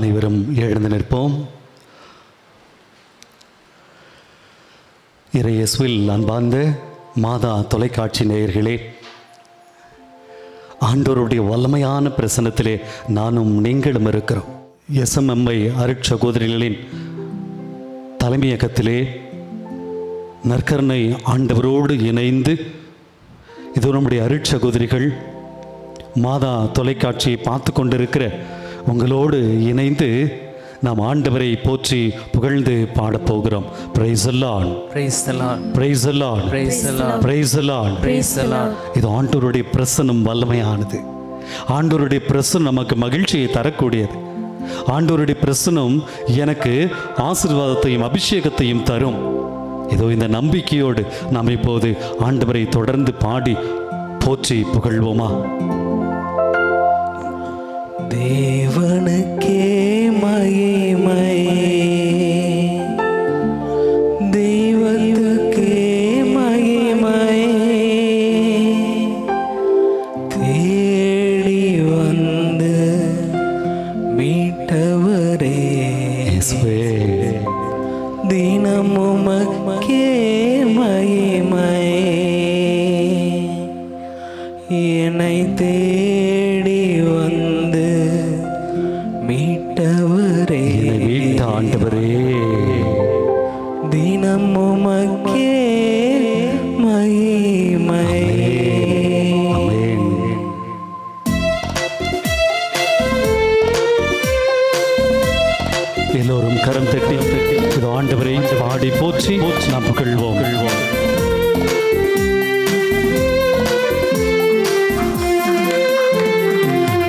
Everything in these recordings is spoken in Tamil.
அனைவரும் எழுந்து நிற்போம். இறையேசுவில் அன்பார்ந்த மாதா தொலைக்காட்சி நேயர்களே, ஆண்டவருடைய வல்லமையான பிரசன்னத்திலே நானும் நீங்களும் இருக்கிறோம். எஸ்எம்எம்ஐ அருட்சகோதரிகளின் தலைமையகத்திலே நற்கருணை ஆண்டவரோடு இணைந்து இது நம்முடைய அருட்சகோதரிகள் மாதா தொலைக்காட்சியை பார்த்து கொண்டிருக்கிற உங்களோடு இணைந்து நாம் ஆண்டவரை போற்றி புகழ்ந்து பாடப்போகிறோம். Praise the Lord, Praise the Lord, Praise the Lord, Praise the Lord, Praise the Lord, Praise the Lord. இது ஆண்டவருடைய பிரசன்னம் வல்லமையானது. ஆண்டவருடைய பிரசன்னம் நமக்கு மகிழ்ச்சியை தரக்கூடியது. ஆண்டவருடைய பிரசன்னம் எனக்கு ஆசீர்வாதத்தையும் அபிஷேகத்தையும் தரும். இதோ இந்த நம்பிக்கையோடு நாம் இப்போது ஆண்டவரை தொடர்ந்து பாடி போற்றி புகழ்வோமா? தேவனுக்கே மகிமை, தெய்வத்துக்கே மகிமை, தேடி வந்து மீட்டவரே தினமும் உமக்கே மகிமை, என்னை தேடி வந்து மீட்டவரே மீட்ட ஆண்டவரே தினம் உமக்கே மகிமை. ஆமென். எல்லோரும் கரம் தட்டி இது ஆண்டவரை பாடி போற்றி நாம் புகழ்வோம்.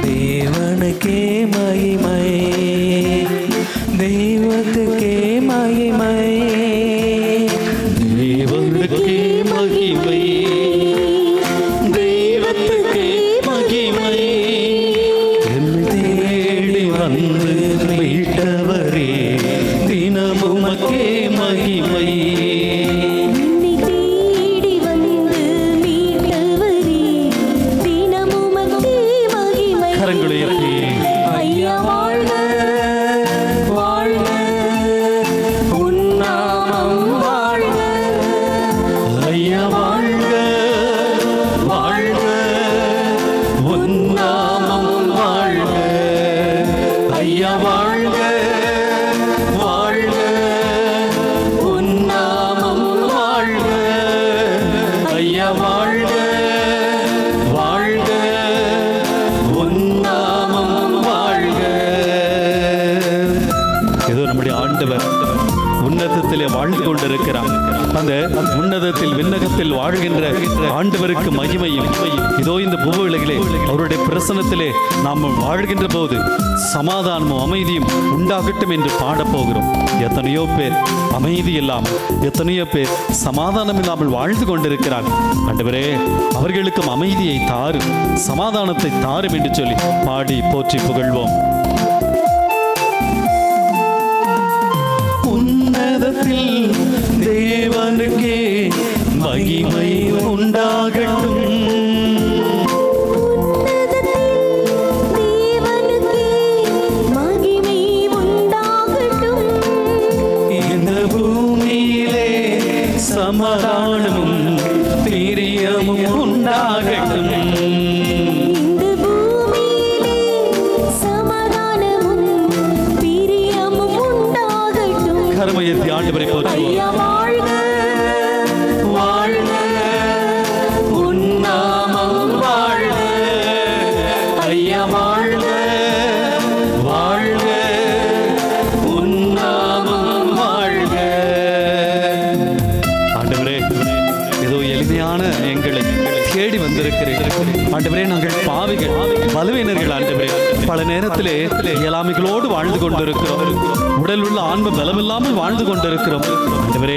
தேவனுக்கே மகிமை, தெய்வத்துக்கே மகிமை, தேவனுக்கே மகிமை, தெய்வத்துக்கே மகிமை, என்னை தேடி வந்து மீட்டவரே தினமும் உமக்கே மகிமை. கரங்களை உயர்த்தி ஐயா வாழ்க வாழ்க, உன்னாமம் வாழ்க, ஐயா வாழ்க வாழ்க, உன்னாமம் வாழ்க, ஐயா வாழ்க வாழ்க, உன்னாமம் வாழ்க, ஐயா வாழ்க வாழ்க, உன்னாமம் வாழ்க. ஏதோ நம்முடைய ஆண்டவர் உன்னதத்திலே வாழ்ந்து கொண்டிருக்கிறார். அந்த உன்னதத்தில் விண்ணகத்தில் வாழ்கின்ற ஆண்டவருக்கு மகிமையும் இதோ இந்த பூவுலகிலே அவருடைய பிரசன்னத்திலே நாம் வாழ்கின்ற போது சமாதானமும் அமைதியும் உண்டாகட்டும் என்று பாடப்போகிறோம். எத்தனையோ பேர் அமைதி இல்லாமல், எத்தனையோ பேர் சமாதானம் இல்லாமல் வாழ்ந்து கொண்டிருக்கிறார். ஆண்டவரே அவர்களுக்கும் அமைதியை தாரும், சமாதானத்தை தாரும் என்று சொல்லி பாடி போற்றி புகழ்வோம். உன்னதத்தில் தேவனுக்கே மகிமை உண்டாகட்டும், இந்த பூமியிலே சமாதானமும் பிரியமும் உண்டாகட்டும். கரமையர்த்தி ஆண்டவரை போற்றுவோம். வாழ்க உன்னாமம் வாழ்க, ஐயா வாழ்க வாழ்க, உன்னாமம் வாழ்க. ஆண்டவரே ஏதோ எளிமையான எங்களை தேடி வந்திருக்கிறீர்கள். ஆண்டவரே நாங்கள் பாவிகள், பலவீனர்கள். ஆண்டவரே பல நேரத்திலே இயலாமைகளோடு வாழ்ந்து கொண்டிருக்கிறோம். உடல் உள்ள ஆன்ம பலமில்லாமல் வாழ்ந்து கொண்டிருக்கிறோம். ஆண்டவரே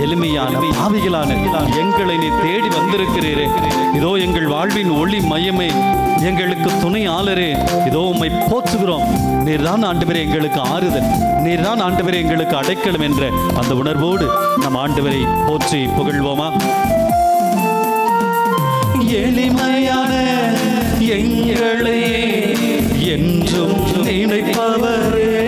எளிமையான பாவிகளான எங்களை நீ தேடி வந்திருக்கிறீரே. இதோ எங்கள் வாழ்வின் ஒளி மையமே, எங்களுக்கு துணையாளரே, இதோ உம்மை போற்றுகிறோம். நீர்தான் ஆண்டவரே எங்களுக்கு ஆறுதல், நீர்தான் ஆண்டவரே எங்களுக்கு அடைக்கலம் என்ற அந்த உணர்வோடு நம் ஆண்டவரை போற்றி புகழ்வோமா? எளிமையான எங்களை என்றும் நினைப்பவரே,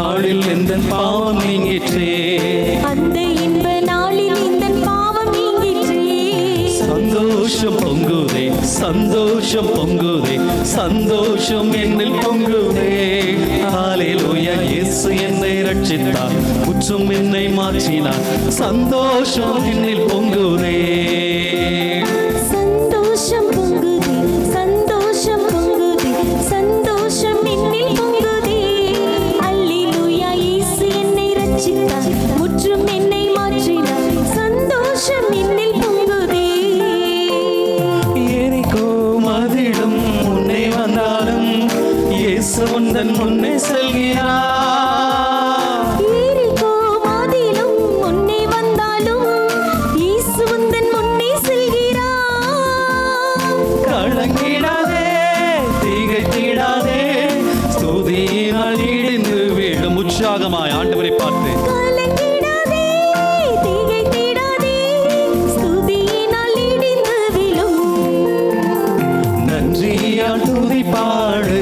நாளில் எந்த பாவம் நீங்கிற்றே, அந்த இன்ப நாளில் இந்த பாவம் நீங்கிற்றே. சந்தோஷம் பொங்குதே, சந்தோஷம் பொங்குதே, சந்தோஷம் என்னில் பொங்குதே. ஹல்லேலூயா, இயேசு என்னை ரட்சித்தார், முற்றும் என்னை மாற்றினார், சந்தோஷம் என்னில் பொங்குதே. சந்தோஷம் பொங்குதே, சந்தோஷம் பொங்குதே, சந்தோஷம் என்னில் பொங்குதே. அல்லேலூயா, இயேசு என்னை ரட்சித்தார், முற்றும் என்னை மாற்றினார், சந்தோஷம் என்னில் பொங்குதே. எரிகோ மதிலும் முன்னே வந்தாலும் இயேசு உந்தன் முன்னே செல்கிறார். எரிகோ மதிலும் முன்னே வந்தாலும் இயேசு உந்தன் முன்னே செல்கிறார். கலங்கிடாதே, திகைத்திடாதே, ஸ்துதியினால் இடிந்து விழும். உற்சாகமாய் ஆண்டவரை பார்த்து கலங்கிடாதே, திகைத்திடாதே, ஸ்துதியினால் இடிந்து விழும். நன்றியால் துதி பாடு,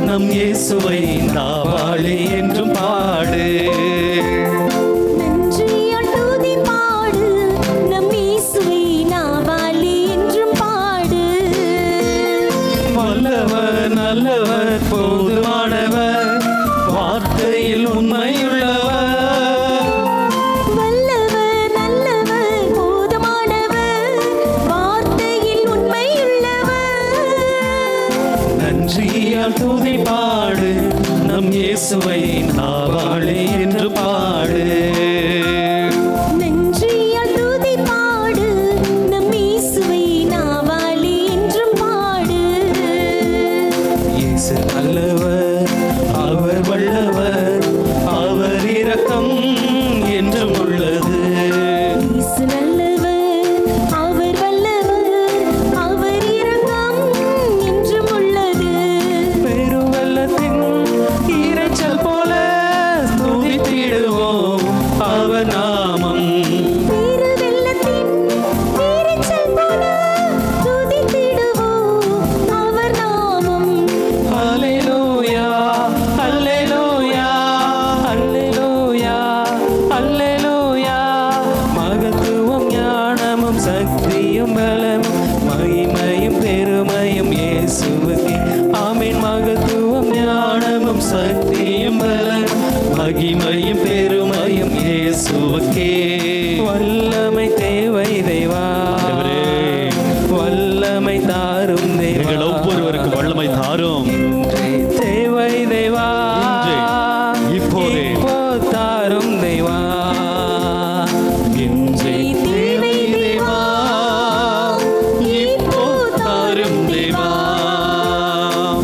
நம் இயேசுவை நாவாழி என்றும் பாடு. நன்றியால் துதி பாடு, நம் இயேசுவை நாவாலி என்றும் பாடு. வல்லவர் நல்லவர் போதுமானவர், வார்த்தையில் உண்மையுள்ளவர். வல்லவர் நல்லவர் போதுமானவர், வார்த்தையில் உண்மையுள்ளவர். நன்றியால் துதி பாடு, நம் இயேசுவை நாவாழி என்று பாடு. நன்றியால் துதி பாடு, நம் இயேசுவை நாவாலி என்றும் பாடு. இயேசு நல்லவர், அவர் வல்லவர், அவர் இரக்கம் என்றும் உள்ளது. இயேசு நல்லவர், அவர் வல்லவர், அவர் இரக்கம் என்றும் உள்ளது. பெருவெள்ளத்தின் இரைச்சல் போல துதித்திடுவோம் அவர் நாமம். பெருவெள்ளத்தின் இரைச்சல் போல துதித்திடுவோம் அவர் நாமம். ஹல்லேலூயா, ஹல்லேலூயா, ஹல்லேலூயா, ஹல்லேலூயா. மகத்துவம் ஞானமும் சக்தியும் பலமும் மகிமையும் பெருமையும் இயேசுவுக்கே. ஆமென். மகத்துவம் ஞானமும் சக்தியும் பலமும் மகிமையும் பெருமையும் இயேசுவுக்கே. வல்லமை தேவை தேவா, வல்லமை தாரும் தேவா, எங்கள் ஒவ்வொருவருக்கும் வல்லமை தாரும். தேவை தேவா, இன்றே, இப்போதே. இப்போ தாரும் தேவா, இன்றே தேவை தேவா, இப்போ தாரும் தேவா.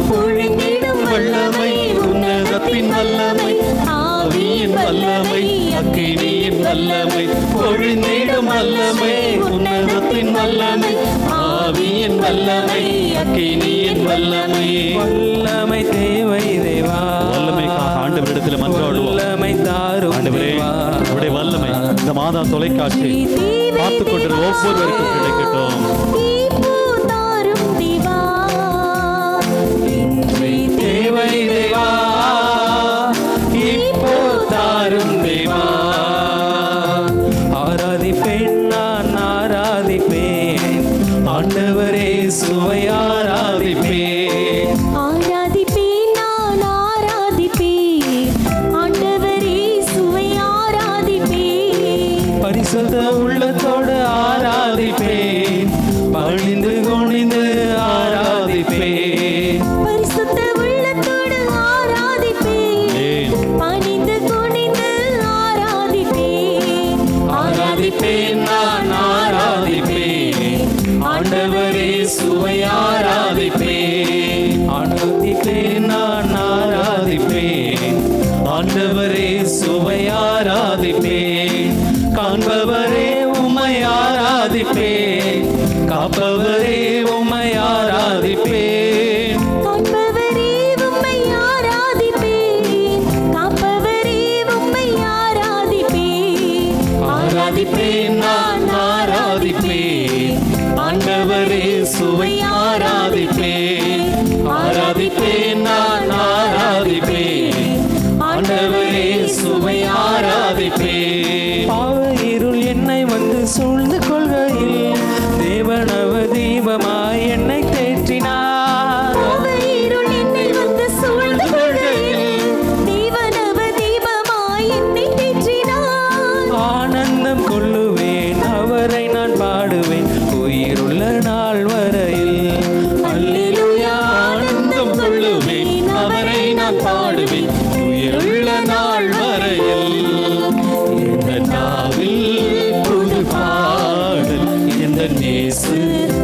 பொழிந்திடும் வல்லமை உன்னதத்தின் வல்லமை, ஆவியின் வல்லமை, அக்கினியின் வல்லமை. பொழிந்திடும் வல்லமை உன்னதத்தின் வல்லமை, ஆவியின் வல்லமை, அக்கினியின் வல்லமை. வல்லமை தேவை தேவா, வல்லமைக்காக ஆண்டவரிடத்தில் மன்றாடுவோம். வல்லமை தாரும் ஆண்டவரே, தேவா, உடைய வல்லமை இந்த மாதா தொலைக்காட்சி பார்த்து கொண்டு ஒவ்வொருவருக்கும் கிடைக்கட்டும். இப்போ தாரும் தேவா. இன்றே தேவை தேவா, இப்போ தாரும் தேவா. ஆராதிப்பேன் நான் ஆராதிப்பேன், ஆண்டவரே சுவை ஆராதிப்பேன். ஆராதிப்பேன் நான் ஆராதிப்பேன், ஆண்டவரே சுவை ஆராதிப்பேன். பரிசுத்த உள்ளத்தோடு ஆராதிப்பேன், பணிந்து குனிந்து ஆராதிப்பேன். பரிசுத்த உள்ளத்தோடு ஆராதிப்பேன், பணிந்து குனிந்து ஆராதிப்பேன். ஆராதிப்பேன் நான் ஆராதிப்பேன், ஆண்டவரே சுவை ஆராதிப்பேன். ஆராதிப்பேன் நான் ஆராதிப்பேன், ஆண்டவரே சுவை ஆராதிப்பேன். காண்பவரே உம்மை ஆராதிப்பேன், காப்பவரே உம்மை ஆராதிப்பேன். காண்பவரே உம்மை ஆராதிப்பேன், காப்பவரே உம்மை ஆராதிப்பேன். ஆராதிப்பேன் நான் ஆராதிப்பேன், ஆண்டவரே சுவை ஆராதிப்பேன். ஆராதிப்பேன் நான் ஆராதிப்பேன், ஆண்டவரே இயேசுவை ஆராதிப்பேன். பாவ இருள் என்னை வந்து சூழ்ந்து கொள்கையில் தேவனவ தீபமாய் என்னை தேற்றினார். இருள் என்னை வந்து சூழ்ந்து கொள்கையில் தேவனவ தீபமாய் என்னை தேற்றினார். ஆனந்தம் கொள்ளுவேன் அவரை நான் பாடுவேன் உயிருள்ள நாள் வரையில். அல்லேலூயா ஆனந்தம் கொள்ளுவேன் அவரை நான் பாடுவேன் உயிருள்ள நாள் வரையில். இந்த நாவில் புது பாடல் எந்த நேசு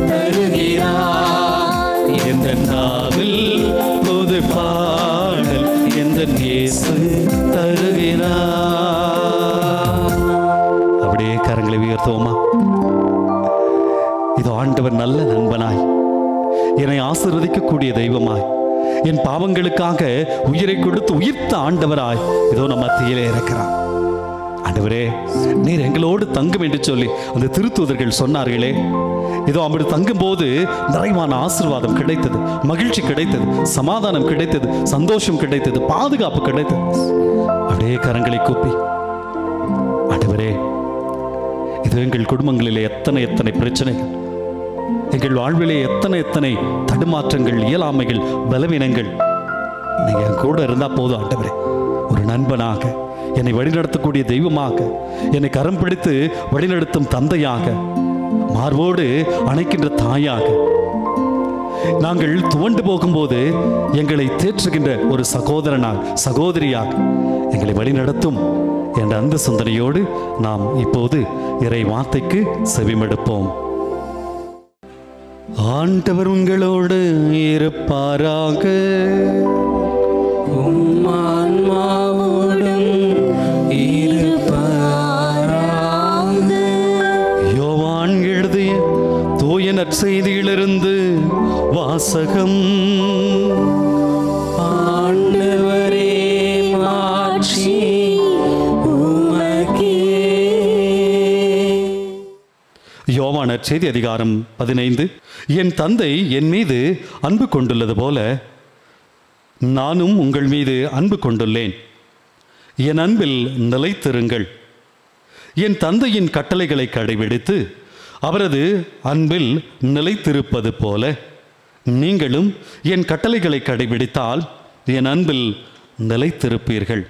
தருகிறார். இந்த நாவில் புது பாடல் எந்த நேசு தருகிறார். அப்படியே கரங்களை உயர்த்துவோமா? இது ஆண்டவர் நல்ல நண்பனாய், என்னை ஆசீர்வதிக்கக்கூடிய தெய்வமாய், என் பாவங்களுக்காக உயிரை கொடுத்து உயிர்த்த ஆண்டவராய் இதோ நம்ம மத்தியிலே இருக்கிறார். ஆண்டவரே, நீர் எங்களோடு தங்கும் என்று சொல்லி அந்த திருத்தூதர்கள் சொன்னார்களே, இதோ அப்படி தங்கும் போது நிறைவான ஆசீர்வாதம் கிடைத்தது, மகிழ்ச்சி கிடைத்தது, சமாதானம் கிடைத்தது, சந்தோஷம் கிடைத்தது, பாதுகாப்பு கிடைத்தது. அப்படியே கரங்களை கூப்பி, ஆண்டவரே, இது எங்கள் குடும்பங்களிலே எத்தனை எத்தனை பிரச்சனைகள், எங்கள் வாழ்விலே எத்தனை தடுமாற்றங்கள், இயலாமைகள், பலவீனங்கள், நீங்க என் கூட இருந்தா போதும் ஆண்டவரே. ஒரு நண்பனாக, என்னை வழிநடத்தக்கூடிய தெய்வமாக, என்னை கரம் பிடித்து வழிநடத்தும் தந்தையாக, மார்போடு அணைக்கின்ற தாயாக, நாங்கள் துவண்டு போகும்போது எங்களை தேற்றுகின்ற ஒரு சகோதரனாக, சகோதரியாக எங்களை வழிநடத்தும் என்ற அந்த சிந்தனையோடு நாம் இப்போது இறை வார்த்தைக்கு செவிமடுப்போம். ஆண்டவர் உங்களோடு இருப்பாராக. ஆன்மாவோடும் இருப்பாராக. யோவான் எழுதிய தூய நற்செய்தியிலிருந்து வாசகம். ஆண்டவரே மாட்சி உமக்கே. யோவான் நற்செய்தி அதிகாரம் 15. என் தந்தை என் மீது அன்பு கொண்டுள்ளது போல நானும் உங்கள் மீது அன்பு கொண்டுள்ளேன். என் அன்பில் நிலைத்திருங்கள். என் தந்தையின் கட்டளைகளை கடைபிடித்து அவரது அன்பில் நிலைத்திருப்பது போல நீங்களும் என் கட்டளைகளை கடைபிடித்தால் என் அன்பில் நிலைத்திருப்பீர்கள்.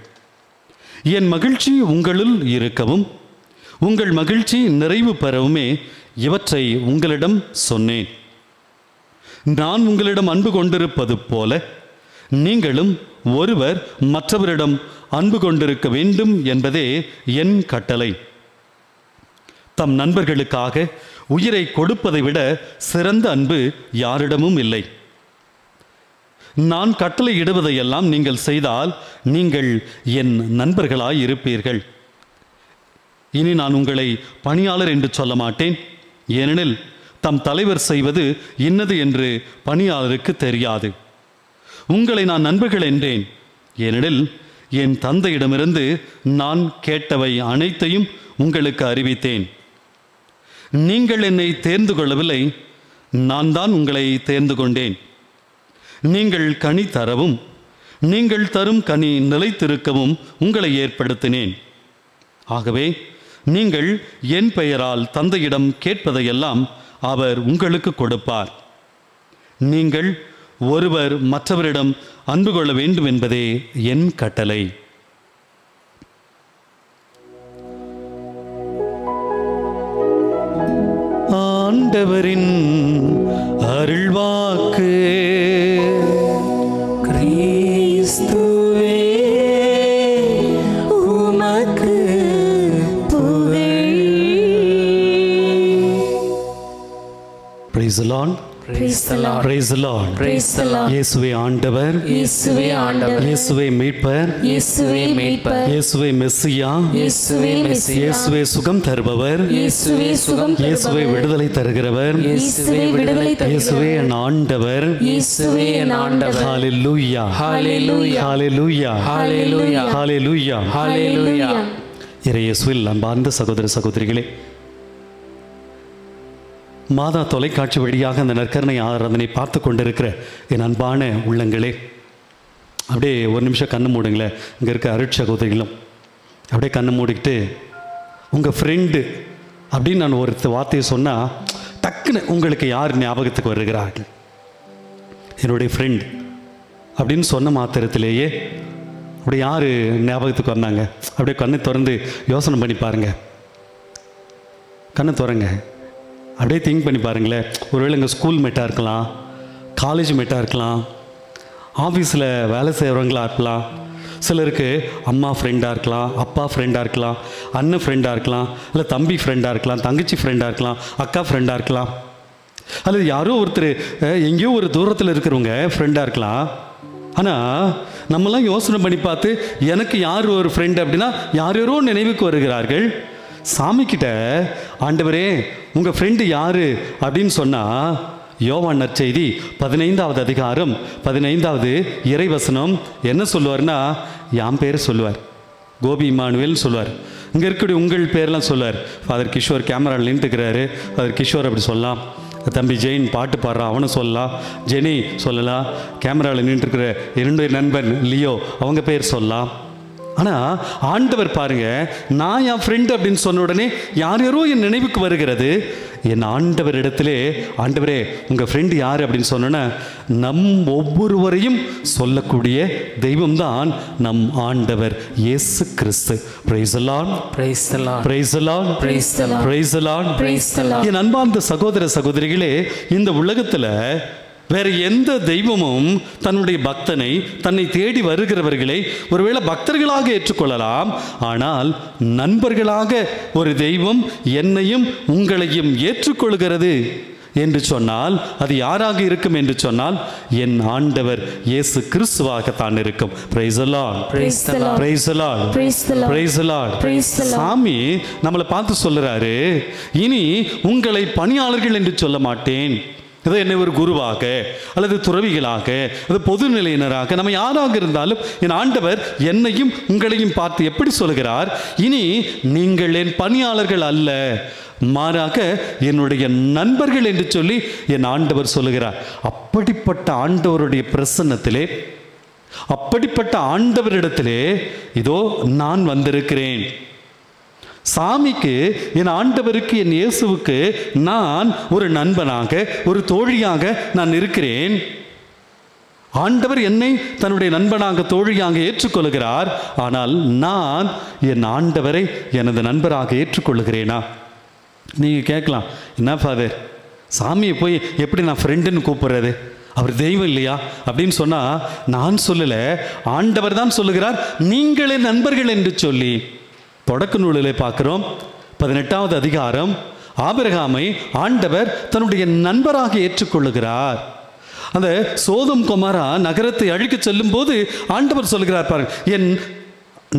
என் மகிழ்ச்சி உங்களுள் இருக்கவும் உங்கள் மகிழ்ச்சி நிறைவு பெறவுமே இவற்றை உங்களிடம் சொன்னேன். நான் உங்களிடம் அன்பு கொண்டிருப்பது போல நீங்களும் ஒருவர் மற்றவரிடம் அன்பு கொண்டிருக்க வேண்டும் என்பதே என் கட்டளை. தம் நண்பர்களுக்காக உயிரை கொடுப்பதை விட சிறந்த அன்பு யாரிடமும் இல்லை. நான் கட்டளை இடுவதையெல்லாம் நீங்கள் செய்தால் நீங்கள் என் நண்பர்களாய் இருப்பீர்கள். இனி நான் உங்களை பணியாளர் என்று சொல்ல மாட்டேன், ஏனெனில் தம் தலைவர் செய்வது இன்னது என்று பணியாளருக்கு தெரியாது. உங்களை நான் நண்பர்கள் என்றேன், ஏனெனில் என் தந்தையிடமிருந்து நான் கேட்டவை அனைத்தையும் உங்களுக்கு அறிவித்தேன். நீங்கள் என்னை தேர்ந்து கொள்ளவில்லை, நான் தான் உங்களை தேர்ந்து கொண்டேன். நீங்கள் கனி தரவும் நீங்கள் தரும் கனி நிலைத்திருக்கவும் உங்களை ஏற்படுத்தினேன். ஆகவே நீங்கள் என் பெயரால் தந்தையிடம் கேட்பதையெல்லாம் அவர் உங்களுக்கு கொடுப்பார். நீங்கள் ஒருவர் மற்றவரிடம் அன்பு கொள்ள வேண்டும் என்பதே என் கட்டளை. ஆண்டவரின் அருள்வாக்கு. கிறிஸ்துவே உமக்கு புகழ். Praise the Lord. Praise the Lord. Praise the Lord. Praise the Lord. இயேசுவே ஆண்டவர், இயேசுவே ஆண்டவர், இயேசுவே மீட்பர், இயேசுவே மீட்பர், இயேசுவே மெஸ்ஸியா, இயேசுவே மெசியா, இயேசுவே சுகம் தருபவர், இயேசுவே சுகம் இயேசுவே தருபவர், விடுதலை தருகிறவர், இயேசுவே விடுதலை இயேசுவே தருகிறவர், என் ஆண்டவர். இயேசுவே என் ஆண்டவர். ஹalleluya, ஹalleluya, ஹalleluya, ஹalleluya, ஹalleluya. ஹalleluya. இயேசுவில் அன்பார்ந்த சகோதர சகோதரிகளே, மாதா தொலைக்காட்சி வழியாக அந்த நற்கருணை ஆராதனை பார்த்து கொண்டிருக்கிற என் அன்பான உள்ளங்களே, அப்படியே ஒரு நிமிஷம் கண்ணு மூடுங்களேன். இங்கே இருக்க அருட்சகோதரிகளும் அப்படியே கண்ணை மூடிக்கிட்டு உங்கள் ஃப்ரெண்டு அப்படின்னு நான் ஒரு வார்த்தையை சொன்னால் டக்குன்னு உங்களுக்கு யார் ஞாபகத்துக்கு வருகிறார்கள்? என்னுடைய ஃப்ரெண்ட் அப்படின்னு சொன்ன மாத்திரத்திலேயே அப்படி யார் ஞாபகத்துக்கு வந்தாங்க? அப்படியே கண்ணை திறந்து யோசனை பண்ணி பாருங்கள். கண்ணை திறங்க, அப்படியே திங்க் பண்ணி பாருங்களேன். ஒருவேளை எங்கள் ஸ்கூல் மேட்டாக இருக்கலாம், காலேஜ் மேட்டாக இருக்கலாம், ஆஃபீஸில் வேலை செய்கிறவங்களா இருக்கலாம், சிலருக்கு அம்மா ஃப்ரெண்டாக இருக்கலாம், அப்பா ஃப்ரெண்டாக இருக்கலாம், அண்ணன் ஃப்ரெண்டாக இருக்கலாம், இல்லை தம்பி ஃப்ரெண்டாக இருக்கலாம், தங்கச்சி ஃப்ரெண்டாக இருக்கலாம், அக்கா ஃப்ரெண்டாக இருக்கலாம், அல்லது யாரோ ஒருத்தர் எங்கேயோ ஒரு தூரத்தில் இருக்கிறவங்க ஃப்ரெண்டாக இருக்கலாம். ஆனால் நம்மளாம் யோசனை பண்ணி பார்த்து எனக்கு யார் ஒரு ஃப்ரெண்டு அப்படின்னா யாரோ நினைவுக்கு வருகிறார்கள். சாமிக்கிட்ட ஆண்டவரே உங்கள் ஃப்ரெண்டு யார் அப்படின்னு சொன்னால் யோவான் நற்செய்தி 15வது அதிகாரம் 15வது இறைவசனம் என்ன சொல்லுவார்னா என் பேர் சொல்லுவார், கோபி இமானுவேல்னு சொல்லுவார். இங்கே இருக்கக்கூடிய உங்கள் பேர்லாம் சொல்லுவார். ஃபாதர் கிஷோர் கேமராவில் நின்றுக்கிறாரு, ஃபாதர் கிஷோர் அப்படி சொல்லலாம். தம்பி ஜெயின் பாட்டு பாடுறான், அவனை சொல்லலாம். ஜெனி சொல்லலாம். கேமராவில் நின்றுருக்கிற என்னுடைய நண்பன் லியோ அவங்க பேர் சொல்லலாம். ஆனால் ஆண்டவர் பாருங்க, நான் என் ஃப்ரெண்டு அப்படின்னு சொன்ன உடனே யாரோ என் நினைவுக்கு வருகிறது. என் ஆண்டவர் இடத்திலே ஆண்டவரே உங்கள் ஃப்ரெண்டு யார் அப்படின்னு சொன்னோன்னா நம் ஒவ்வொருவரையும் சொல்லக்கூடிய தெய்வம்தான் நம் ஆண்டவர் Yesu Kristu. Praise the lord, praise the lord, praise the lord, praise the lord, praise the lord, praise the lord. என் அன்பார்ந்த சகோதர சகோதரிகளே, இந்த உலகத்தில் வேறு எந்த தெய்வமும் தன்னுடைய பக்தனை தன்னை தேடி வருகிறவர்களை ஒருவேளை பக்தர்களாக ஏற்றுக்கொள்ளலாம். ஆனால் நண்பர்களாக ஒரு தெய்வம் என்னையும் உங்களையும் ஏற்றுக்கொள்கிறது என்று சொன்னால் அது யாராக இருக்கும் என்று சொன்னால் என் ஆண்டவர் இயேசு கிறிஸ்துவாகத்தான் இருக்கும். Price the lord, praise the lord, praise the Lord, Praise the Lord. Price the Lord. Praise the Lord. சாமி நம்மளை பார்த்து சொல்லுறாரு, இனி உங்களை பணியாளர்கள் என்று சொல்ல மாட்டேன். ஏதோ என்னை ஒரு குருவாக அல்லது துறவிகளாக அது பொதுநிலையினராக நம்ம யாராக இருந்தாலும் என் ஆண்டவர் என்னையும் உங்களையும் பார்த்து எப்படி சொல்கிறார்? இனி நீங்கள் என் பணியாளர்கள் அல்ல, மாறாக என்னுடைய நண்பர்கள் என்று சொல்லி என் ஆண்டவர் சொல்லுகிறார். அப்படிப்பட்ட ஆண்டவருடைய பிரசன்னத்திலே, அப்படிப்பட்ட ஆண்டவரிடத்திலே இதோ நான் வந்திருக்கிறேன். சாமிக்கு, என் ஆண்டவருக்கு, என் இயேசுவுக்கு நான் ஒரு நண்பனாக ஒரு தோழியாக நான் இருக்கிறேன். ஆண்டவர் என்னை தன்னுடைய நண்பனாக தோழியாக ஏற்றுக்கொள்கிறார். ஆனால் நான் என் ஆண்டவரை எனது நண்பராக ஏற்றுக்கொள்கிறேனா? நீங்கள் கேட்கலாம், என்ன ஃபாதர் சாமியை போய் எப்படி நான் ஃப்ரெண்டுன்னு கூப்பிடுறது, அவர் தெய்வம் இல்லையா அப்படின்னு சொன்னால் நான் சொல்லலை, ஆண்டவர் தான் சொல்லுகிறார் நீங்களே நண்பர்கள் என்று சொல்லி. தொடக்க நூலிலே பார்க்கிறோம் 18வது அதிகாரம், ஆபிரகாமை ஆண்டவர் தன்னுடைய நண்பராக ஏற்றுக்கொள்ளுகிறார். அந்த சோதம் கொமரா நகரத்தை அழிக்க செல்லும் போது ஆண்டவர் சொல்லுகிறார் பாருங்க, என்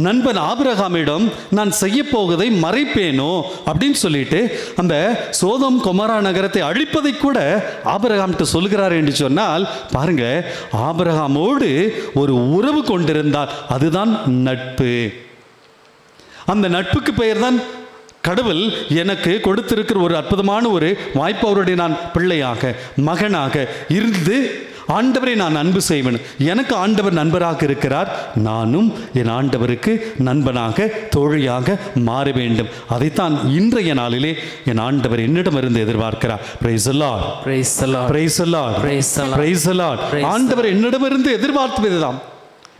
நண்பன் ஆபிரகாமிடம் நான் செய்ய போவதை மறைப்பேனோ அப்படின்னு சொல்லிட்டு அந்த சோதம் கொமரா நகரத்தை அழிப்பதை கூட ஆபிரகாம்கிட்ட சொல்லுகிறார் என்று சொன்னால் பாருங்க, ஆபிரகாமோடு ஒரு உறவு கொண்டிருந்தார். அதுதான் நட்பு. அந்த நட்புக்கு பெயர் தான் கடவுள் எனக்கு கொடுத்திருக்கிற ஒரு அற்புதமான ஒரு வாய்ப்பு. அவருடைய நான் பிள்ளையாக மகனாக இருந்து ஆண்டவரை நான் அன்பு செய்வேன். எனக்கு ஆண்டவர் நண்பராக இருக்கிறார், நானும் என் ஆண்டவருக்கு நண்பனாக தோழியாக மாற வேண்டும். அதைத்தான் இன்றைய நாளிலே என் ஆண்டவர் என்னிடமிருந்து எதிர்பார்க்கிறார். Price the lord, praise the lord, praise the lord, praise the lord, praise the Lord. ஆண்டவர் என்னிடமிருந்து எதிர்பார்ப்பதுதான்.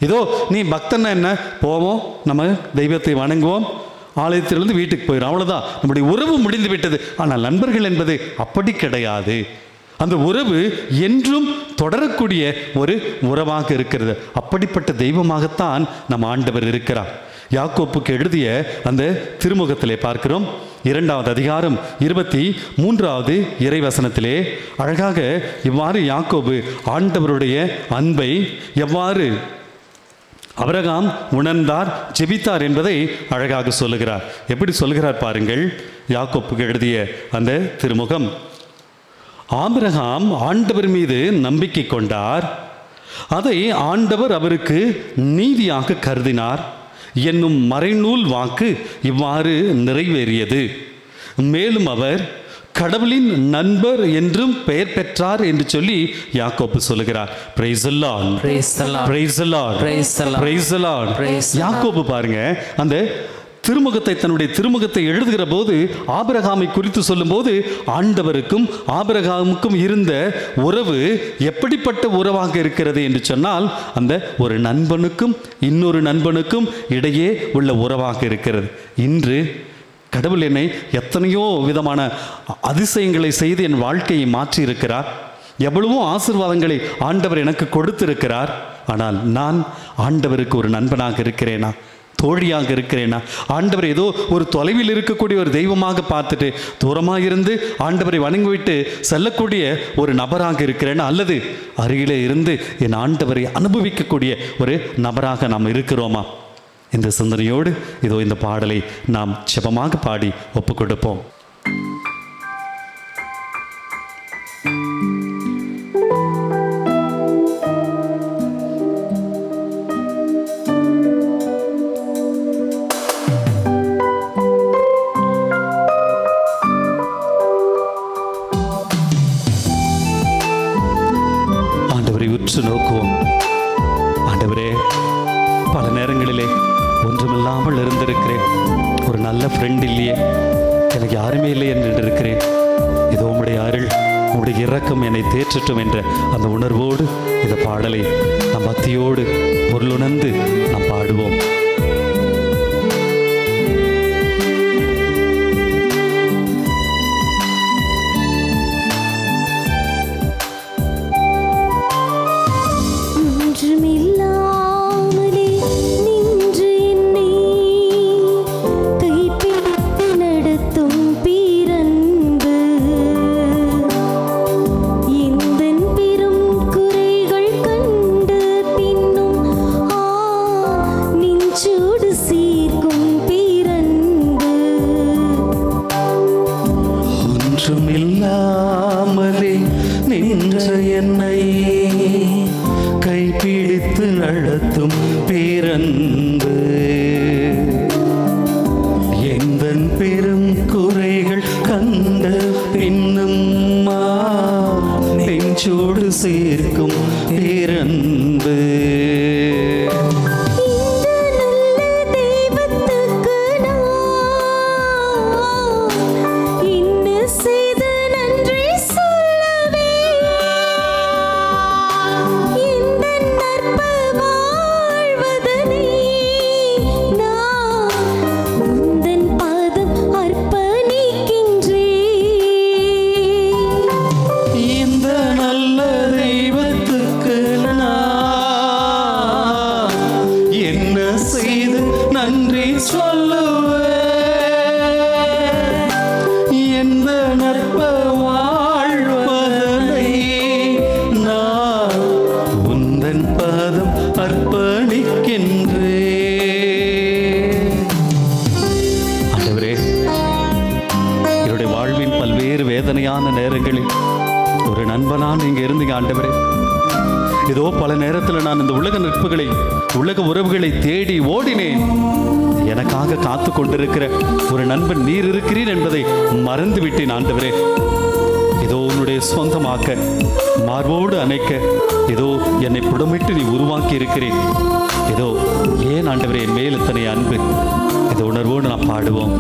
இதோ நீ பக்தன்னா என்ன, போவோம் நம்ம தெய்வத்தை வணங்குவோம், ஆலயத்திலிருந்து வீட்டுக்கு போயிடும், அவ்வளோதான், நம்முடைய உறவு முடிந்து விட்டது. ஆனால் நண்பர்கள் என்பது அப்படி கிடையாது. அந்த உறவு என்றும் தொடரக்கூடிய ஒரு உறவாக இருக்கிறது. அப்படிப்பட்ட தெய்வமாகத்தான் நம் ஆண்டவர் இருக்கிறார். யாக்கோப்புக்கு எழுதிய அந்த திருமுகத்திலே பார்க்கிறோம், 2வது அதிகாரம் 23வது இறைவசனத்திலே அழகாக இவ்வாறு யாக்கோபு ஆண்டவருடைய அன்பை எவ்வாறு ஆபிரகாம் உணர்ந்தார், ஜெபித்தார் என்பதை அழகாக சொல்லுகிறார். எப்படி சொல்லுகிறார் பாருங்கள், யாக்கோப்புக்கு எழுதிய அந்த திருமுகம். ஆபிரகாம் ஆண்டவர் மீது நம்பிக்கை கொண்டார், அதை ஆண்டவர் அவருக்கு நீதியாக கருதினார் என்னும் மறைநூல் வாக்கு இவ்வாறு நிறைவேறியது. மேலும் அவர் கடவுளின் நண்பர் என்றும் பெயர் பெற்றார் என்று சொல்லி யாக்கோபு சொல்லுகிறார். Praise the lord, praise the lord, praise the lord, praise the lord, praise the lord. Praise the Lord. யாக்கோபு பாருங்க, அந்த தன்னுடைய திருமுகத்தை எழுதுகிற போது ஆபிரகாமை குறித்து சொல்லும்போது ஆண்டவருக்கும் ஆபிரகாமுக்கும் இருந்த உறவு எப்படிப்பட்ட உறவாக இருக்கிறது என்று சொன்னால், அந்த ஒரு நண்பனுக்கும் இன்னொரு நண்பனுக்கும் இடையே உள்ள உறவாக இருக்கிறது. இன்று கடவுள் என்னை எத்தனையோ விதமான அதிசயங்களை செய்து என் வாழ்க்கையை மாற்றி இருக்கிறார். எவ்வளவோ ஆசீர்வாதங்களை ஆண்டவர் எனக்கு கொடுத்திருக்கிறார். ஆனால் நான் ஆண்டவருக்கு ஒரு நண்பனாக இருக்கிறேனா, தோழியாக இருக்கிறேனா? ஆண்டவர் ஏதோ ஒரு தொலைவில் இருக்கக்கூடிய ஒரு தெய்வமாக பார்த்துட்டு தூரமாக இருந்து ஆண்டவரை வணங்கிவிட்டு செல்லக்கூடிய ஒரு நபராக இருக்கிறேனா, அல்லது அருகிலே இருந்து என் ஆண்டவரை அனுபவிக்கக்கூடிய ஒரு நபராக நாம் இருக்கிறோமா? இந்த சிந்தனையோடு இதோ இந்த பாடலை நாம் ஜெபமாக பாடி ஒப்பு கொடுப்போம். உற்று நோக்குவோம். ஆண்டவரே, பல நேரங்களிலே ஒன்றுமில்லாமல் இருந்திருக்கிறேன். ஒரு நல்ல ஃப்ரெண்ட் இல்லையே, எனக்கு யாருமே இல்லை என்று இருக்கிறேன். இதோ உம்முடைய அருள், உம்முடைய இரக்கம் என்னை தேற்றட்டும் என்ற அந்த உணர்வோடு இந்த பாடலை நம் பக்தியோடு பொருளுணர்ந்து நாம் பாடுவோம். சேர்க்கும் பேரன்பு நேரங்களில் ஒரு நண்பனான் இங்கே இருந்தீங்க ஆண்டவரே. ஏதோ பல நேரத்தில் நான் இந்த உலக நட்புகளை, உலக உறவுகளை தேடி ஓடினேன். எனக்காக காத்து கொண்டிருக்கிற ஒரு நண்பன் நீர் இருக்கிறீர் என்பதை மறந்து விட்டேன் ஆண்டவரே. ஏதோ உன்னுடைய சொந்தமாக்க, மார்போடு அணைக்க ஏதோ என்னை புடமிட்டு நீ உருவாக்கி இருக்கிறேன். ஏதோ ஏன் ஆண்டவரே என் மேல் இத்தனை அன்பு? இந்த உணர்வோடு நான் பாடுவோம்.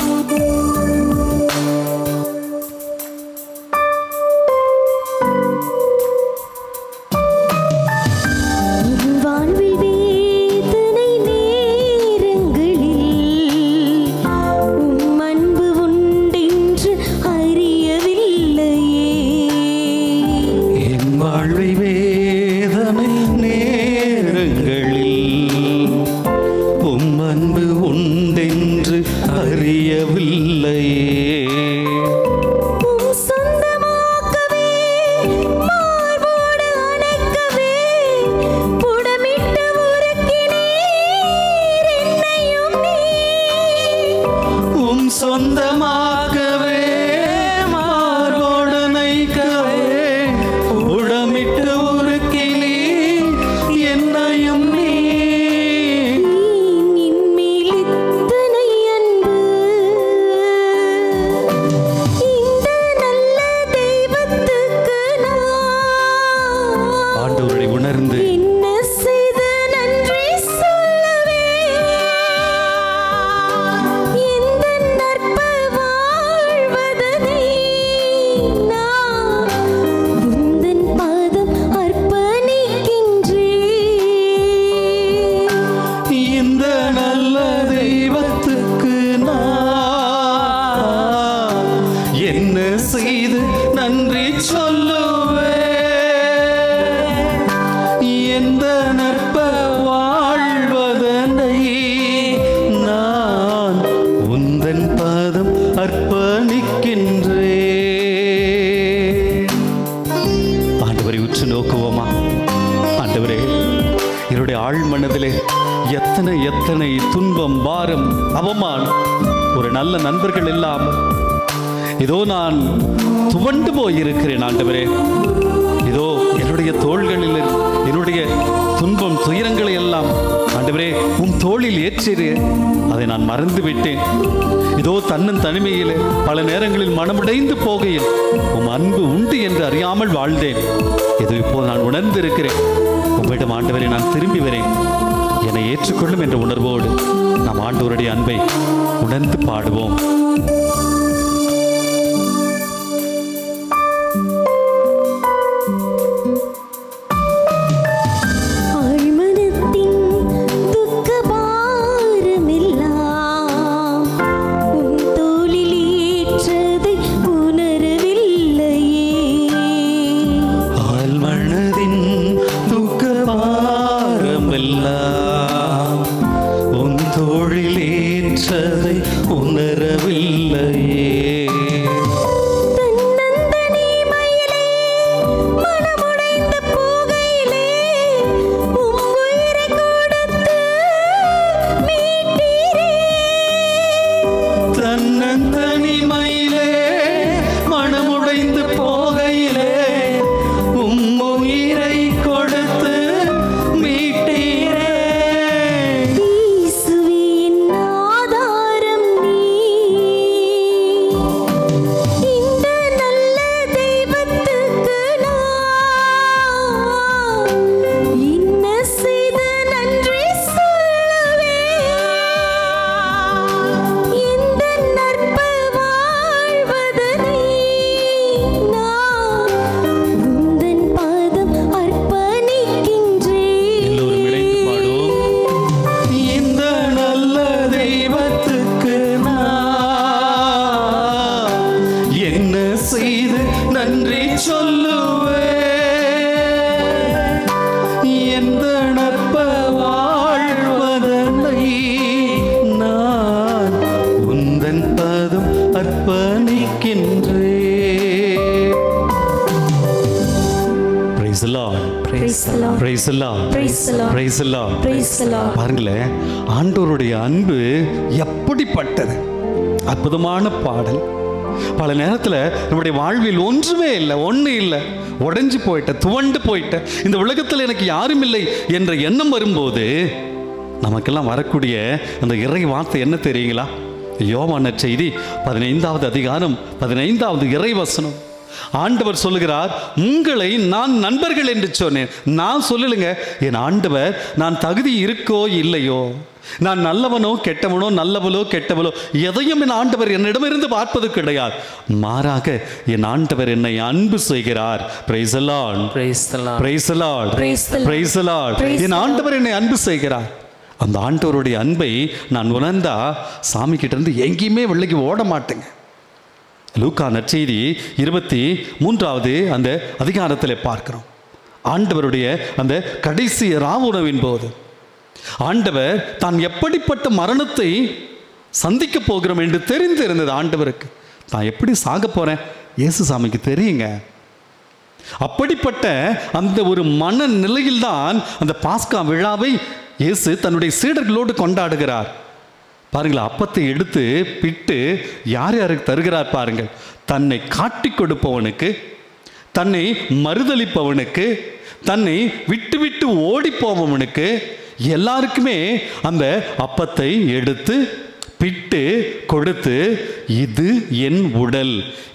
மனதிலே எத்தனை எத்தனை துன்பம், பாரம், அவமானம். ஒரு நல்ல நண்பர்கள் இல்லாமல் இதோ நான் துவண்டு போயிருக்கிறேன் ஆண்டவரே. இதோ என்னுடைய தோள்களில் என்னுடைய துன்பம், துயரங்களை எல்லாம் ஆண்டவரே உம் தோளில் ஏற்றிரு. அதை நான் மறந்து விட்டேன். இதோ தன்னன் தனிமையில் பல நேரங்களில் மனமுடைந்து போகையில் உம் அன்பு உண்டு என்று அறியாமல் வாழ்ந்தேன். இது இப்போது நான் உணர்ந்திருக்கிறேன். உங்களிடம் ஆண்டவரை நான் திரும்பி வரேன், என்னை ஏற்றுக்கொள்ளும் என்ற உணர்வோடு நாம் ஆண்டவருடைய அன்பை உணர்ந்து பாடுவோம். பாருங்களேன், ஆண்டவருடைய அன்பு எப்படிப்பட்டது. அற்புதமான பாடல். பல நேரத்தில் நம்முடைய வாழ்வில் ஒன்றுமே இல்லை, ஒன்று இல்லை, உடைஞ்சு போயிட்ட, துவண்டு போயிட்ட, இந்த உலகத்தில் எனக்கு யாரும் இல்லை என்ற எண்ணம் வரும்போது நமக்கெல்லாம் வரக்கூடிய அந்த இறை வார்த்தை என்ன தெரியுங்களா? யோவான் நற்செய்தி 15வது அதிகாரம் 15வது இறை வசனம். ஆண்டவர் சொல்லுகிறார், உங்களை நான் நண்பர்கள் என்று சொன்னேன். நான் சொல்லலுங்க, என் ஆண்டவர் நான் தகுதி இருக்கோ இல்லையோ, நான் நல்லவனோ கெட்டவனோ, நல்லவளோ கெட்டவளோ, எதையும் என் ஆண்டவர் என்னிடமிருந்து பார்ப்பது கிடையாது. மாறாக என் ஆண்டவர் என்னை அன்பு செய்கிறார். Praise the lord, praise the lord, praise the lord, praise the lord. என் ஆண்டவர் என்னை அன்பு செய்கிறார். அந்த ஆண்டவருடைய அன்பை நான் உணர்ந்தா சாமி கிட்ட இருந்து எங்கேயுமே வெள்ளைக்கு ஓட மாட்டேங்க. லூக்கா நற்செய்தி 23வது அந்த அதிகாரத்தில் பார்க்கிறோம். ஆண்டவருடைய அந்த கடைசி ராவுணவின் போது ஆண்டவர் தான் எப்படிப்பட்ட மரணத்தை சந்திக்க போகிறோம் என்று தெரிந்திருந்தது ஆண்டவருக்கு. நான் எப்படி சாக போறேன் இயேசு சாமிக்கு தெரியுங்க. அப்படிப்பட்ட அந்த ஒரு மன நிலையில்தான் அந்த பாஸ்கா விழாவை இயேசு தன்னுடைய சீடர்களோடு கொண்டாடுகிறார். பாருங்கள், அப்பத்தை எடுத்து பிட்டு யார் யாருக்கு தருகிறார் பாருங்கள். தன்னை காட்டி கொடுப்பவனுக்கு, தன்னை மறுதளிப்பவனுக்கு, தன்னை விட்டு விட்டு ஓடி போபவனுக்கு எல்லாருக்குமே அந்த அப்பத்தை எடுத்து பிட்டு கொடுத்து, இது என் உடல்,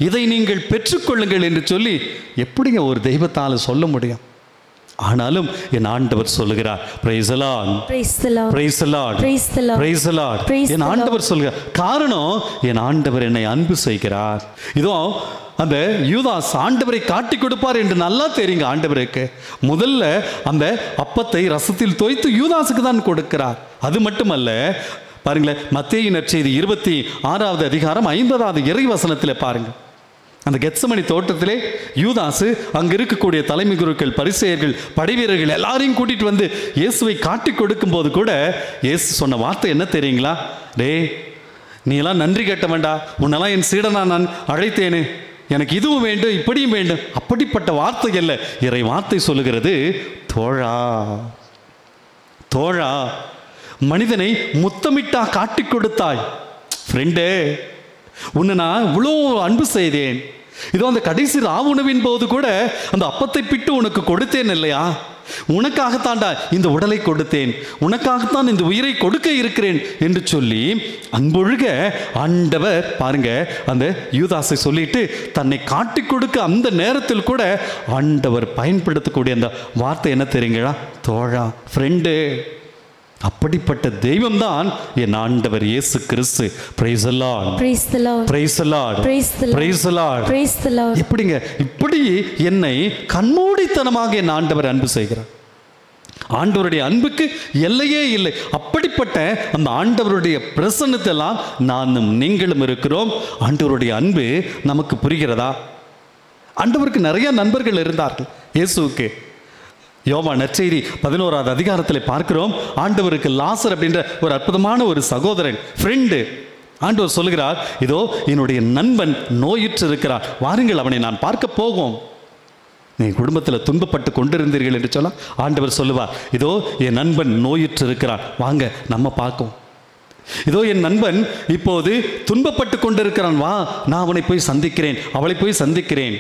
இதை நீங்கள் பெற்றுக்கொள்ளுங்கள் என்று சொல்லி எப்படிங்க ஒரு தெய்வத்தால் சொல்ல முடியும்? ஆனாலும் என் ஆண்டவர் சொல்லுகிறார், praise the lord, praise the lord, praise the lord, praise the lord. என் ஆண்டவர் சொல்லுகிறார். காரணம், என் ஆண்டவர் என்னை அன்பு செய்கிறார். இதோ அந்த யூதாஸ் ஆண்டவரை காட்டி கொடுப்பார் என்று நல்லா தெரியுங்க ஆண்டவருக்கு. முதல்ல அந்த அப்பத்தை ரசத்தில் தோய்த்து யூதாஸுக்கு தான் கொடுக்கிறார். அது மட்டுமல்ல, பாருங்களேன், மத்தேயு நற்செய்தி 26வது அதிகாரம் 50வது இறை வசனத்தில் பாருங்க. அந்த கெத்சமனி தோட்டத்திலே யூதாசு அங்க இருக்கக்கூடிய தலைமை குருக்கள், பரிசேயர்கள், படைவீரர்கள் எல்லாரையும் கூட்டிட்டு வந்து இயேசுவை காட்டி கொடுக்கும் போது கூட இயேசு சொன்ன வார்த்தை என்ன தெரியுங்களா? டே, நீ எல்லாம் நன்றி கேட்ட வேண்டாம், உன்னெல்லாம் என் சீடனா நான் அழைத்தேனே, எனக்கு இதுவும் வேண்டும் இப்படியும் வேண்டும். அப்படிப்பட்ட வார்த்தை அல்ல, இறை வார்த்தை சொல்லுகிறது, தோழா தோழா, மனிதனை முத்தமிட்டா காட்டிக் கொடுத்தாய். ஃப்ரெண்டே, உன்னை நான் இவ்வளோ அன்பு செய்தேன். இதோ அந்த கடைசி ராவுணவின் போது கூட அந்த அப்பத்தை பிட்டு உனக்கு கொடுத்தேன் இல்லையா? உனக்காகத்தாண்டா இந்த உடலை கொடுத்தேன், உனக்காகத்தான் இந்த உயிரை கொடுக்க இருக்கிறேன் என்று சொல்லி அன்பொழுக ஆண்டவர் பாருங்க, அந்த யூதாசை சொல்லிட்டு தன்னை காட்டிக் கொடுக்க அந்த நேரத்தில் கூட ஆண்டவர் பயன்படுத்தக்கூடிய அந்த வார்த்தை என்ன தெரியுங்களா? தோழா, ஃப்ரெண்டு. அப்படிப்பட்ட தெய்வம்தான் என் ஆண்டவர் Yesu Kristu. Praise the lord, praise the lord, praise the lord, praise the lord, praise the lord. எப்படிங்க இப்படி என்னை கண்மூடித்தனமாக என் ஆண்டவர் அன்பு செய்கிறார். ஆண்டவருடைய அன்புக்கு எல்லையே இல்லை. அப்படிப்பட்ட அந்த ஆண்டவருடைய பிரசன்னத்தெல்லாம் நானும் நீங்களும் இருக்கிறோம். ஆண்டவருடைய அன்பு நமக்கு புரிகிறதா? ஆண்டவருக்கு நிறைய நண்பர்கள் இருந்தார்கள். இயேசுவுக்கு யோவான் நற்செய்தி 11வது அதிகாரத்தில் பார்க்கிறோம், ஆண்டவருக்கு லாசர் அப்படின்ற ஒரு அற்புதமான ஒரு சகோதரன், ஃப்ரெண்டு. ஆண்டவர் சொல்லுகிறார், இதோ என்னுடைய நண்பன் நோயுற்று இருக்கிறார், வாருங்கள் அவனை நான் பார்க்க போவோம். நீ குடும்பத்தில் துன்பப்பட்டு கொண்டிருந்தீர்கள் என்று சொல்ல ஆண்டவர் சொல்லுவார், இதோ என் நண்பன் நோயுற்று இருக்கிறார், வாங்க நம்ம பார்ப்போம். இதோ என் நண்பன் இப்போது துன்பப்பட்டு கொண்டிருக்கிறான், வா நான் அவனை போய் சந்திக்கிறேன், அவளை போய் சந்திக்கிறேன்.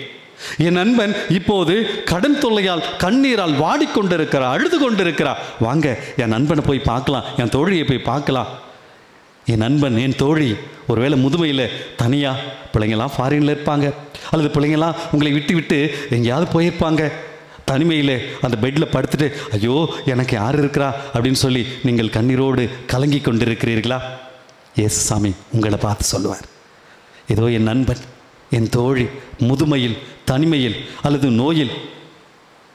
என் நண்பன் இப்போது கடன் தொல்லையால் கண்ணீரால் வாடிக்கொண்டிருக்கிறார், அழுது கொண்டிருக்கிறார், வாங்க என் நண்பனை போய் பார்க்கலாம், என் தோழியை போய் பார்க்கலாம். என் நண்பன், என் தோழி ஒருவேளை முதுமையில் தனியாக, பிள்ளைங்களாம் ஃபாரினில் இருப்பாங்க, அல்லது பிள்ளைங்களாம் உங்களை விட்டு விட்டு எங்கேயாவது போயிருப்பாங்க. தனிமையில் அந்த பெட்டில் படுத்துட்டு ஐயோ எனக்கு யார் இருக்கிறா அப்படின்னு சொல்லி நீங்கள் கண்ணீரோடு கலங்கி கொண்டிருக்கிறீர்களா? எஸ் சாமி உங்களை பார்த்து சொல்லுவார், இதோ என் நண்பன், என் தோழி முதுமையில், தனிமையில் அல்லது நோயில்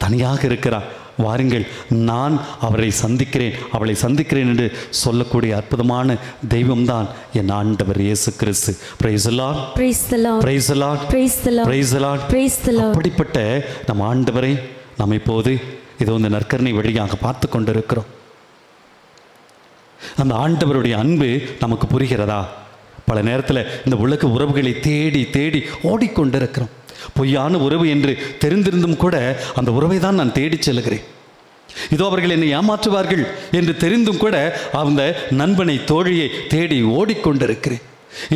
தனியாக இருக்கிறார், வாருங்கள் நான் அவரை சந்திக்கிறேன், அவளை சந்திக்கிறேன் என்று சொல்லக்கூடிய அற்புதமான தெய்வம்தான் என் ஆண்டவர் Yesu Kristu. Praise the lord, praise the lord, praise the lord, praise the lord, praise the lord, praise the lord. அப்படிப்பட்ட நம் ஆண்டவரை நாம் இப்போது இதோ இந்த நற்கருணை வழியாக பார்த்து கொண்டிருக்கிறோம். அந்த ஆண்டவருடைய அன்பு நமக்கு புரிகிறதா? பல நேரத்தில் இந்த உலக உறவுகளை தேடி தேடி ஓடிக்கொண்டிருக்கிறோம். பொய்யான உறவு என்று தெரிந்திருந்தும் கூட அந்த உறவை தான் நான் தேடி செல்கிறேன். இதோ அவர்கள் என்னை ஏமாற்றுவார்கள் என்று தெரிந்தும் கூட அந்த நண்பனை, தோழியை தேடி ஓடிக்கொண்டிருக்கிறேன்.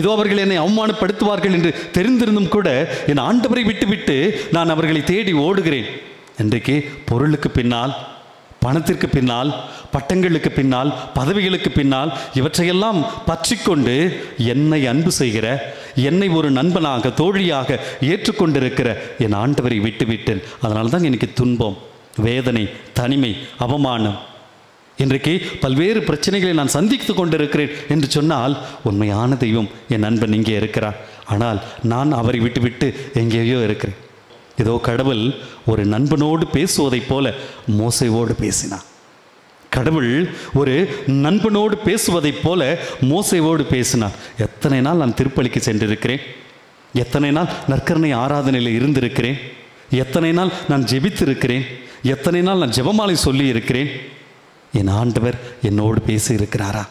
இதோ அவர்கள் என்னை அவமானப்படுத்துவார்கள் என்று தெரிந்திருந்தும் கூட என் ஆண்டவரை விட்டுவிட்டு நான் அவர்களை தேடி ஓடுகிறேன். இன்றைக்கு பொருளுக்கு பின்னால், பணத்திற்கு பின்னால், பட்டங்களுக்கு பின்னால், பதவிகளுக்கு பின்னால் இவற்றையெல்லாம் பற்றி கொண்டு என்னை அன்பு செய்கிற, என்னை ஒரு நண்பனாக, தோழியாக ஏற்றுக்கொண்டிருக்கிற என் ஆண்டவரை விட்டுவிட்டேன். அதனால தான் எனக்கு துன்பம், வேதனை, தனிமை, அவமானம். இன்றைக்கு பல்வேறு பிரச்சனைகளை நான் சந்தித்து கொண்டிருக்கிறேன் என்று சொன்னால் உண்மையான தெய்வம் என் நண்பன் இங்கே இருக்கிறார். ஆனால் நான் அவரை விட்டுவிட்டு எங்கேயோ இருக்கிறேன். இதோ கடவுள் ஒரு நண்பனோடு பேசுவதைப் போல மோசேயோடு பேசினார். கடவுள் ஒரு நண்பனோடு பேசுவதைப் போல மோசேயோடு பேசினார். எத்தனை நாள் நான் திருப்பலிக்கு சென்றிருக்கிறேன், எத்தனை நாள் நற்கருணை ஆராதனையில் இருந்திருக்கிறேன், எத்தனை நாள் நான் ஜெபித்திருக்கிறேன், எத்தனை நாள் நான் ஜெபமாலை சொல்லி இருக்கிறேன். என் ஆண்டவர் என்னோடு பேசி இருக்கிறாரா?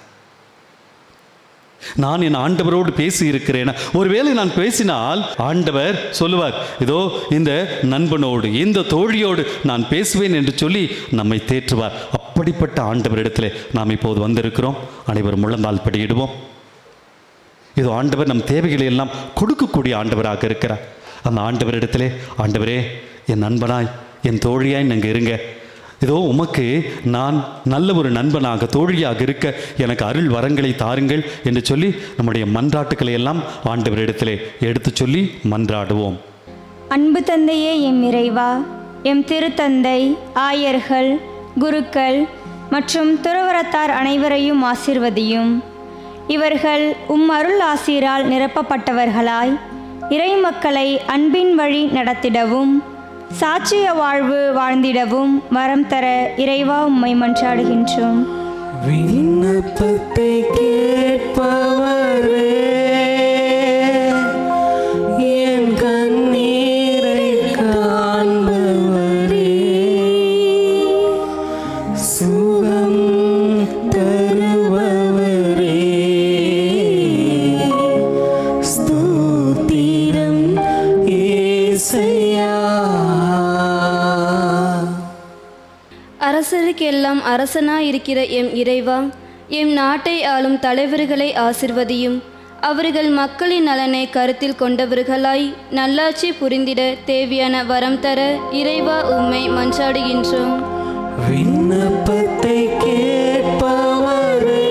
நான் என் ஆண்டவரோடு பேசி இருக்கிறேன். ஒருவேளை நான் பேசினால் ஆண்டவர் சொல்லுவார், இதோ இந்த நண்பனோடு, இந்த தோழியோடு நான் பேசுவேன் என்று சொல்லி நம்மை தேற்றுவார். அப்படிப்பட்ட ஆண்டவரிடத்தில் நாம் இப்போது வந்திருக்கிறோம். அனைவரும் முழந்தால் படியிடுவோம். இதோ ஆண்டவர் நம் தேவைகளை எல்லாம் கொடுக்கக்கூடிய ஆண்டவராக இருக்கிறார். அந்த ஆண்டவரிடத்திலே, ஆண்டவரே என் நண்பனாய், என் தோழியாய் நீங்கள் இருங்க, இதோ உமக்கு நான் நல்ல ஒரு நண்பனாக, தோழியாக இருக்க எனக்கு அருள் வரங்களை தாருங்கள் என்று சொல்லி நம்முடைய மன்றாட்டுக்களை எல்லாம் ஆண்டவரிடத்திலே எடுத்து சொல்லி மன்றாடுவோம். அன்பு தந்தையே, எம் இறைவா, எம் திருத்தந்தை, ஆயர்கள், குருக்கள் மற்றும் துறவரத்தார் அனைவரையும் ஆசீர்வதியும். இவர்கள் உம் அருள் ஆசீரால் நிரப்பப்பட்டவர்களாய் இறை மக்களை அன்பின் வழி நடத்திடவும், சாட்சிய வாழ்வு வாழ்ந்திடவும் வரம் தர இறைவா உம்மை மன்றாடுகின்றோம். விண்ணப்பத்தை கேட்பவரே, என் கண்ணீரை காண்பவரே, சுகம் தருபவரே, ஸ்தோத்திரம் இயேசையா. அரசருக்கு எல்லாம் நாட்டுக்கெல்லாம் அரசனாயிருக்கிற எம் இறைவா, எம் நாட்டை ஆளும் தலைவர்களை ஆசிர்வதியும். அவர்கள் மக்களின் நலனை கருத்தில் கொண்டவர்களாய் நல்லாட்சி புரிந்திட தேவையான வரம் தர இறைவா உம்மை மன்றாடுகின்றோம். விண்ணப்பத்தை கேட்பவரே,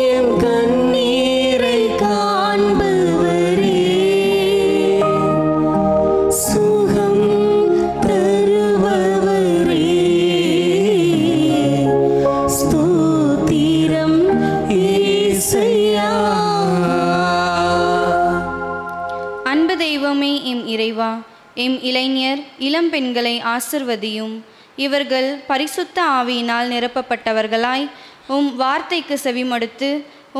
என் கண்ணீரை காண்பவரே, சுகம் தருபவரே, ஸ்தோத்திரம் இயேசுவே. அன்பு தெய்வமே எம் இறைவா, எம் இளைஞர் இளம் பெண்களை ஆசிர்வதியும். இவர்கள் பரிசுத்த ஆவியினால் நிரப்பப்பட்டவர்களாய் உம் வார்த்தைக்கு செவிமடுத்து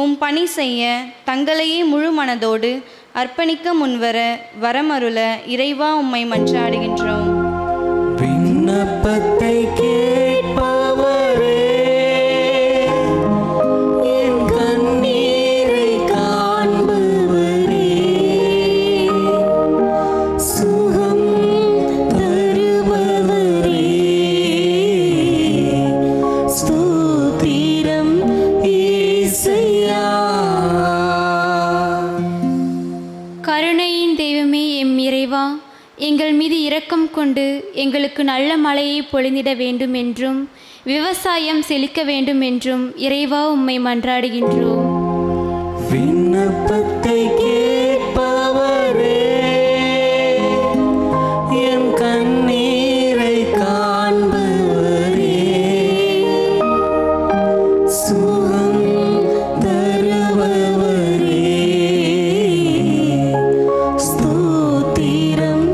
உம் பணி செய்ய தங்களையே முழு மனதோடு அர்ப்பணிக்க முன்வர வரமருள இறைவா உம்மை மன்றாடுகின்றோம். விண்ணப்பத்தை கேட்பவரே, என் கண்ணீரை காண்பவரே, சுகம் தருபவரே, ஸ்தோத்திரம் இயேசுவே. கருணையின் தெய்வமே எம் இறைவா, எங்கள் மீது இரக்கம் கொண்டு எங்களுக்கு நல்ல மழையை பொழிந்திட வேண்டும் என்றும் விவசாயம் செழிக்க வேண்டும் என்றும் இறைவா உம்மை மன்றாடுகின்றோம். விண்ணப்பத்தை கேட்பவரே, என் கண்ணீரை காண்பவரே, சுகம் தருபவரே, ஸ்தோத்திரம்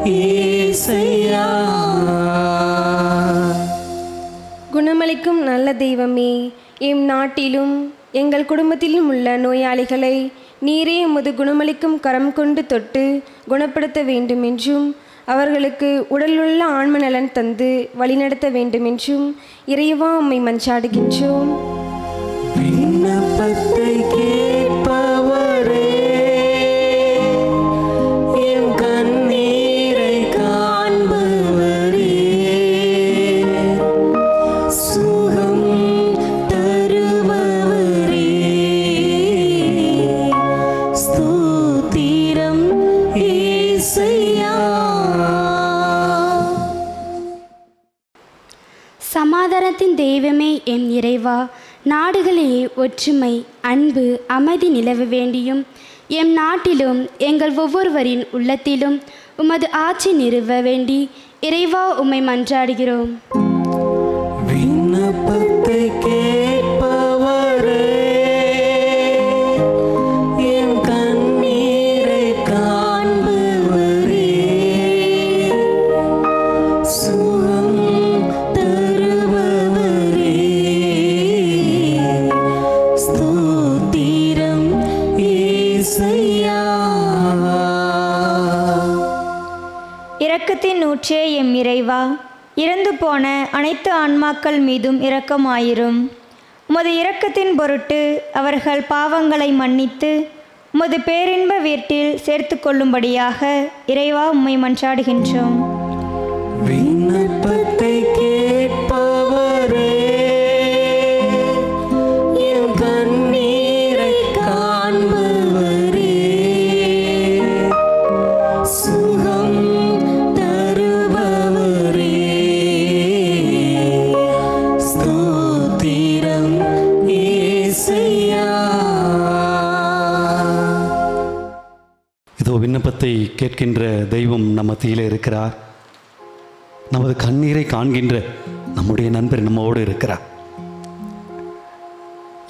இயேசுவே. குணமளிக்கும் நல்ல தெய்வமே, எம் நாட்டிலும் எங்கள் குடும்பத்திலும் உள்ள நோயாளிகளை நீரே உமது குணமளிக்கும் கரம் கொண்டு தொட்டு குணப்படுத்த வேண்டும் என்றும் அவர்களுக்கு உடலுள்ள ஆன்ம நலன் தந்து வழிநடத்த வேண்டும் என்றும் இறைவா உம்மை மன்றாடுகின்றோம். விண்ணப்பத்தை கேட்பவரே, என் கண்ணீரை காண்பவரே, சுகம் தருபவரே, ஸ்தோத்திரம் இயேசுவே. சமாதானத்தின் தெய்வமே எம் இறைவா, நாடுகளிலே ஒற்றுமை, அன்பு, அமைதி நிலவ வேண்டியும் எம் நாட்டிலும் எங்கள் ஒவ்வொருவரின் உள்ளத்திலும் உமது ஆட்சி நிறுவ வேண்டி இறைவா உம்மை மன்றாடுகிறோம். விண்ணப்பத்தை கேட்பவரே, என் கண்ணீரை காண்பவரே, சுகம் தருபவரே, ஸ்தோத்திரம் இயேசுவே. இரக்கத்தின் ஊற்றே எம் இறைவா, இறந்து போன அனைத்து ஆன்மாக்கள் மீதும் இரக்கமாயிரும். உமது இரக்கத்தின் பொருட்டு அவர்கள் பாவங்களை மன்னித்து உமது பேரின்ப வீட்டில் சேர்த்து கொள்ளும்படியாக இறைவா உம்மை மன்றாடுகின்றோம். விண்ணப்பத்தை கேட்பவரே, என் கண்ணீரை காண்பவரே, சுகம் தருபவரே, ஸ்தோத்திரம் இயேசுவே. இதோ விண்ணப்பத்தை கேட்கின்ற தெய்வம் நம் மத்தியிலே இருக்கிறார். நமது கண்ணீரை காண்கின்ற நம்முடைய நண்பர் நம்மோடு இருக்கிறார்.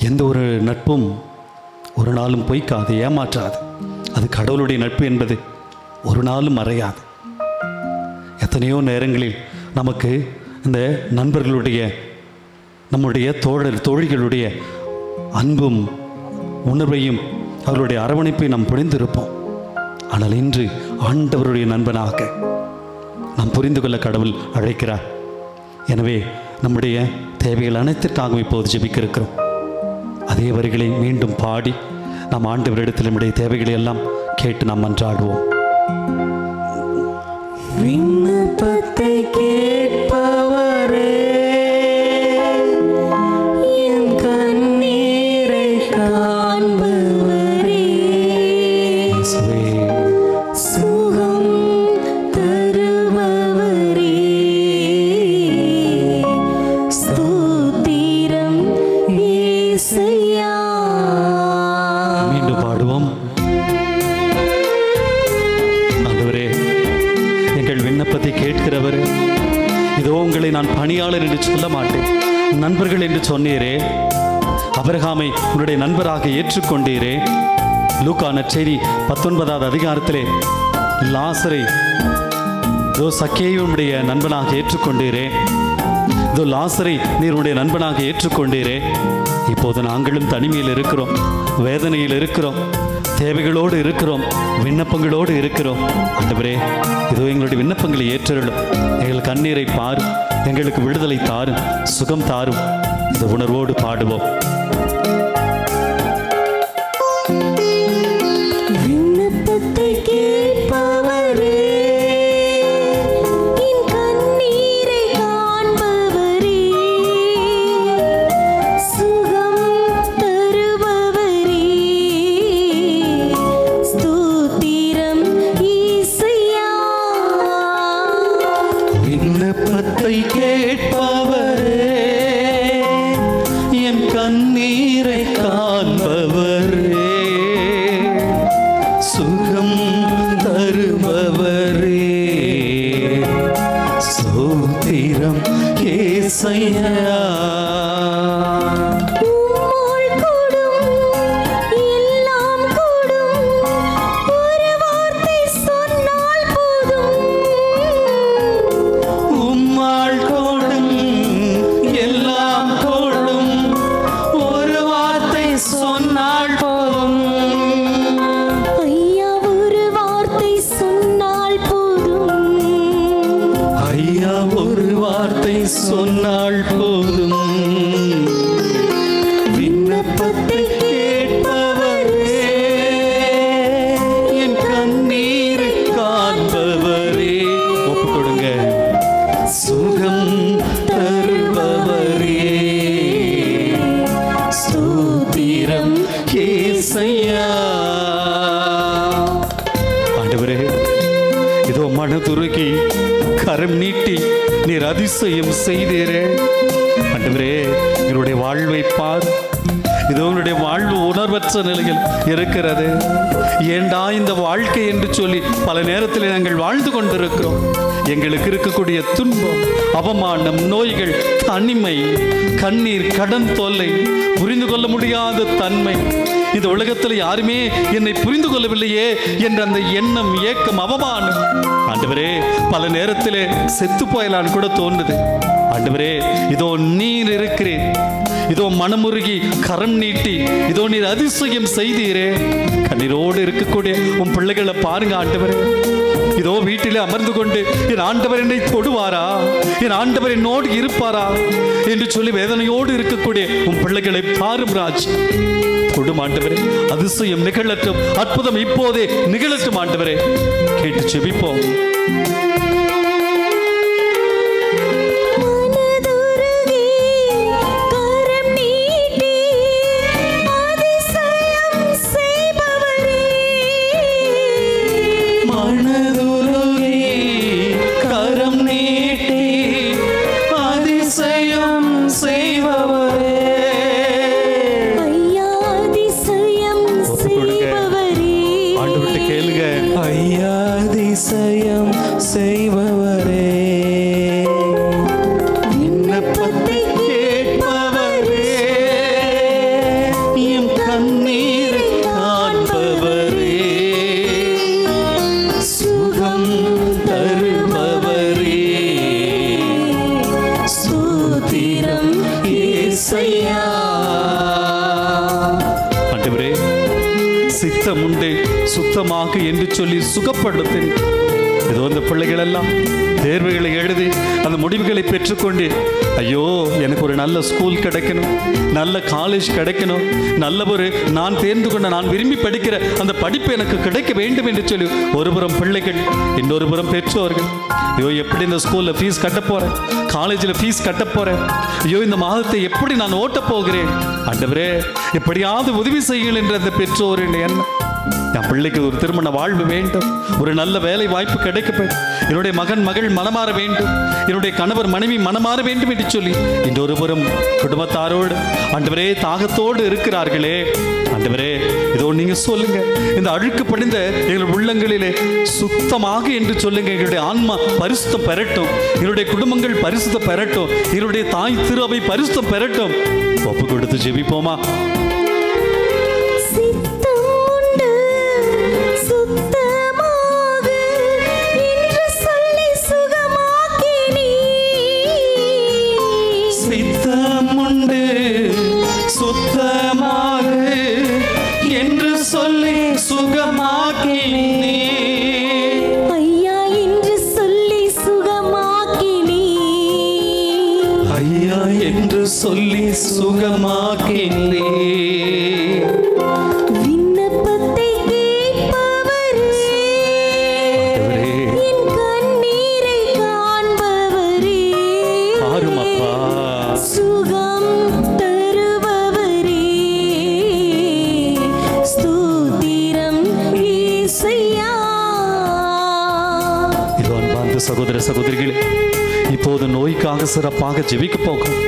எந்த ஒரு நட்பும் ஒரு நாளும் பொய்க்காது, ஏமாற்றாது. அது கடவுளுடைய நட்பு என்பது ஒரு நாளும் மறையாது. எத்தனையோ நேரங்களில் நமக்கு இந்த நண்பர்களுடைய, நம்முடைய தோழிகளுடைய அன்பும் உணர்வையும் அவர்களுடைய அரவணைப்பை நாம் புரிந்திருப்போம். ஆனால் இன்று ஆண்டவருடைய நண்பனாக நாம் புரிந்து கொள்ள கடவுள் அழைக்கிறார். எனவே நம்முடைய தேவைகள் அனைத்திற்காகவும் இப்போது ஜெபிக்க இருக்கிறோம். அதே வரிகளை மீண்டும் பாடி நாம் ஆண்டவரிடத்தில் நம்முடைய தேவைகளை எல்லாம் கேட்டு நாம் மன்றாடுவோம். விண்ணப்பத்தை கேட்பவர் காண்பவரே சுகம் தருபவரே ஸ்தோத்திரம் இயேசையா. மீண்டும் பாடுவோம். ஆண்டவரே, எங்கள் விண்ணப்பத்தை கேட்கிறவர், இதோ உங்களை நான் பணியாளர் என்று சொல்ல மாட்டேன், நண்பர்கள் என்று சொன்னீரே. ஆபிரகாமை உன்னுடைய நண்பராக ஏற்றுக்கொண்டீரே. லூக்கா நற்செய்தி 19வது அதிகாரத்திலே லாசரை இதோ சக்கேயுடைய நண்பனாக ஏற்றுக்கொண்டீரே. இதோ லாசரை நீர் உடைய நண்பனாக ஏற்றுக்கொண்டீரே. இப்போது நாங்களும் தனிமையில் இருக்கிறோம், வேதனையில் இருக்கிறோம், தேவைகளோடு இருக்கிறோம், விண்ணப்பங்களோடு இருக்கிறோம். ஆண்டவரே, இதோ எங்களுடைய விண்ணப்பங்களை ஏற்றருளும். எங்கள் கண்ணீரை பாரும், எங்களுக்கு விடுதலை தாரும், சுகம் தாரும். இந்த உணர்வோடு பாடுவோம். விண்ணப்பத்தை கேட்பவரே, என் கண்ணீரை காண்பவரே, சுகம் தருபவரே, ஸ்தோத்திரம் இயேசையா. விண்ணப்பத்தை கேட்பவரே, என் கண்ணீரை காண்பவரே, சுகம் தருபவரே, ஸ்தோத்திரம் இயேசையா. உம்மால் கூடும், எல்லாம் கூடும், ஒரு வார்த்தை சொன்னால் போதும். உம்மாள் கூடும், எல்லாம் கூடும், ஒரு வார்த்தை சொன்னால் போதும். ஐயா, ஒரு வார்த்தை சொன்னால் போதும். ஐயா, ஒரு வார்த்தை சொன்னால் போதும். விண்ணப்பத்தை கேட்பவரே, என் கண்ணீரை காண்பவரே, ஒப்பு கொடுங்க. சுகம் தருபவரே, ஸ்தோத்திரம் இயேசையா. ஆண்டவரே, இதோ மனதுருகி கரம் நீட்டி நீர் அதிசயம் செய்தீரே. ஆண்டவரே, எங்களுடைய வாழ்வை பார். இதோ உங்களுடைய வாழ்வு உணர்வற்ற நிலையில் இருக்கிறது. ஏண்டா இந்த வாழ்க்கை என்று சொல்லி பல நேரத்தில் நாங்கள் வாழ்ந்து கொண்டிருக்கிறோம். எங்களுக்கு இருக்கக்கூடிய துன்பம், அவமானம், நோய்கள், தனிமை, கண்ணீர், கடன் தொல்லை, புரிந்து கொள்ள முடியாத தன்மை, இந்த உலகத்தில் யாருமே என்னை புரிந்து கொள்ளவில்லையே என்ற அந்த எண்ணம், ஏக்கம், அவமானம். ஆண்டவரே, பல நேரத்திலே செத்து போயலான்னு கூட தோன்றுது. ஆண்டவரே, இதோ நீர் இருக்கிறேன். இதோ மனமுருகி கரம் நீட்டி இதோ நீர் அதிசயம் செய்தீரே. கண்ணீரோடு இருக்கக்கூடிய உன் பிள்ளைகளை பாருங்க ஆண்டவரே. இதோ வீட்டிலே அமர்ந்து கொண்டு என் ஆண்டவர் என்னை தொடுவாரா, என் ஆண்டவர் என்னோடு இருப்பாரா என்று சொல்லி வேதனையோடு இருக்கக்கூடிய உன் பிள்ளைகளை பாரும் ராஜ். தொடும் ஆண்டவரே, அதிசயம் நிகழட்டும், அற்புதம் இப்போதே நிகழட்டும் ஆண்டவரே. கேட்டு செபிப்போம். சித்தமுண்டே சுத்தமாக என்று சொல்லி சுகப்படுத்தி ஏதோ இந்த பிள்ளைகள் எல்லாம் தேர்வுகளை எழுதி அந்த முடிவுகளை பெற்றுக்கொண்டு, ஐயோ எனக்கு ஒரு நல்ல ஸ்கூல் கிடைக்கணும், நல்ல காலேஜ் கிடைக்கணும், நல்ல ஒரு நான் தேர்ந்து கொண்ட நான் விரும்பி படிக்கிற அந்த படிப்பு எனக்கு கிடைக்க வேண்டும் என்று சொல்லி ஒருபுறம் பிள்ளைகள், இன்னொரு புறம் பெற்றோர்கள். ஐயோ எப்படி இந்த ஸ்கூலில் ஃபீஸ் கட்ட போகிறேன், காலேஜில் ஃபீஸ் கட்ட போகிறேன், ஐயோ இந்த மாதத்தை எப்படி நான் ஓட்டப் போகிறேன், ஆண்டவரே எப்படியாவது உதவி செய்யுங்கள் என்ற அந்த பெற்றோரின் எண்ணம். என் பிள்ளைக்கு ஒரு திருமண வாழ்வு வேண்டும், ஒரு நல்ல வேலை வாய்ப்பு கிடைக்க வேண்டும், என்னுடைய மகன் மகள் மனமாற வேண்டும், என்னுடைய கணவர் மனைவி மனமாற வேண்டும் என்று சொல்லி இன்னொரு புறம் குடும்பத்தாரோடு ஆண்டவரே தாகத்தோடு இருக்கிறார்களே. ஆண்டவரே இதோ நீங்க சொல்லுங்க, இந்த அழுக்கு படிந்த எங்கள் உள்ளங்களிலே சுத்தமாக என்று சொல்லுங்க. எங்களுடைய ஆன்மா பரிசுத்தம் பெறட்டும், எங்களுடைய குடும்பங்கள் பரிசுத்தம் பெறட்டும், எங்களுடைய தாய் திருவை பரிசுத்தம் பெறட்டும். ஒப்பு கொடுத்து ஜெபிப்போமா? சுத்தமாக என்று சொல்லி சுகமாக்கினே, ஐயா என்று சொல்லி சுகமாக்கினே, ஐயா என்று சொல்லி சுகமாக்கினே. விண்ணப்பத்தை கேட்பவரே, என் கண்ணீரை காண்பவரே, பாரும் அப்பா, சுகம் தருபவரே, ஸ்தோத்திரம் இயேசையா. இதோ அன்பார்ந்த சகோதர சகோதரிகளே, இப்போது நோய்க்காக சிறப்பாக ஜெபிக்க போகிறோம்.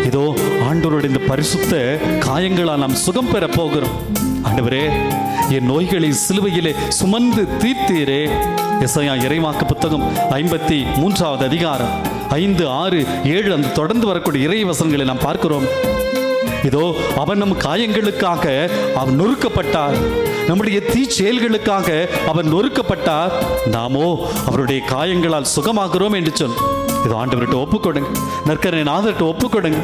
இதோ ஆண்டவருடைய இந்த பரிசுத்த காயங்களால் நாம் சுகம் பெற போகிறோம். ஆண்டவரே என் நோய்களை சிலுவையிலே சுமந்து தீர்த்தீரே. எசாயா இறைவாக்கு புத்தகம் 53வது அதிகாரம் 5, 6, 7 அந்த தொடர்ந்து வரக்கூடிய இறை வசனங்களை நாம் பார்க்கிறோம். இதோ அவர் நம் காயங்களுக்காக அவர் நொறுக்கப்பட்டார், நம்முடைய தீச்செயல்களுக்காக அவர் நொறுக்கப்பட்டார், நாமோ அவருடைய காயங்களால் சுகமாகிறோம் என்று சொல். இதோ ஆண்டவர்கிட்ட ஒப்புக்கொடுங்க, நற்கரை நாதர்கிட்ட ஒப்புக்கொடுங்க.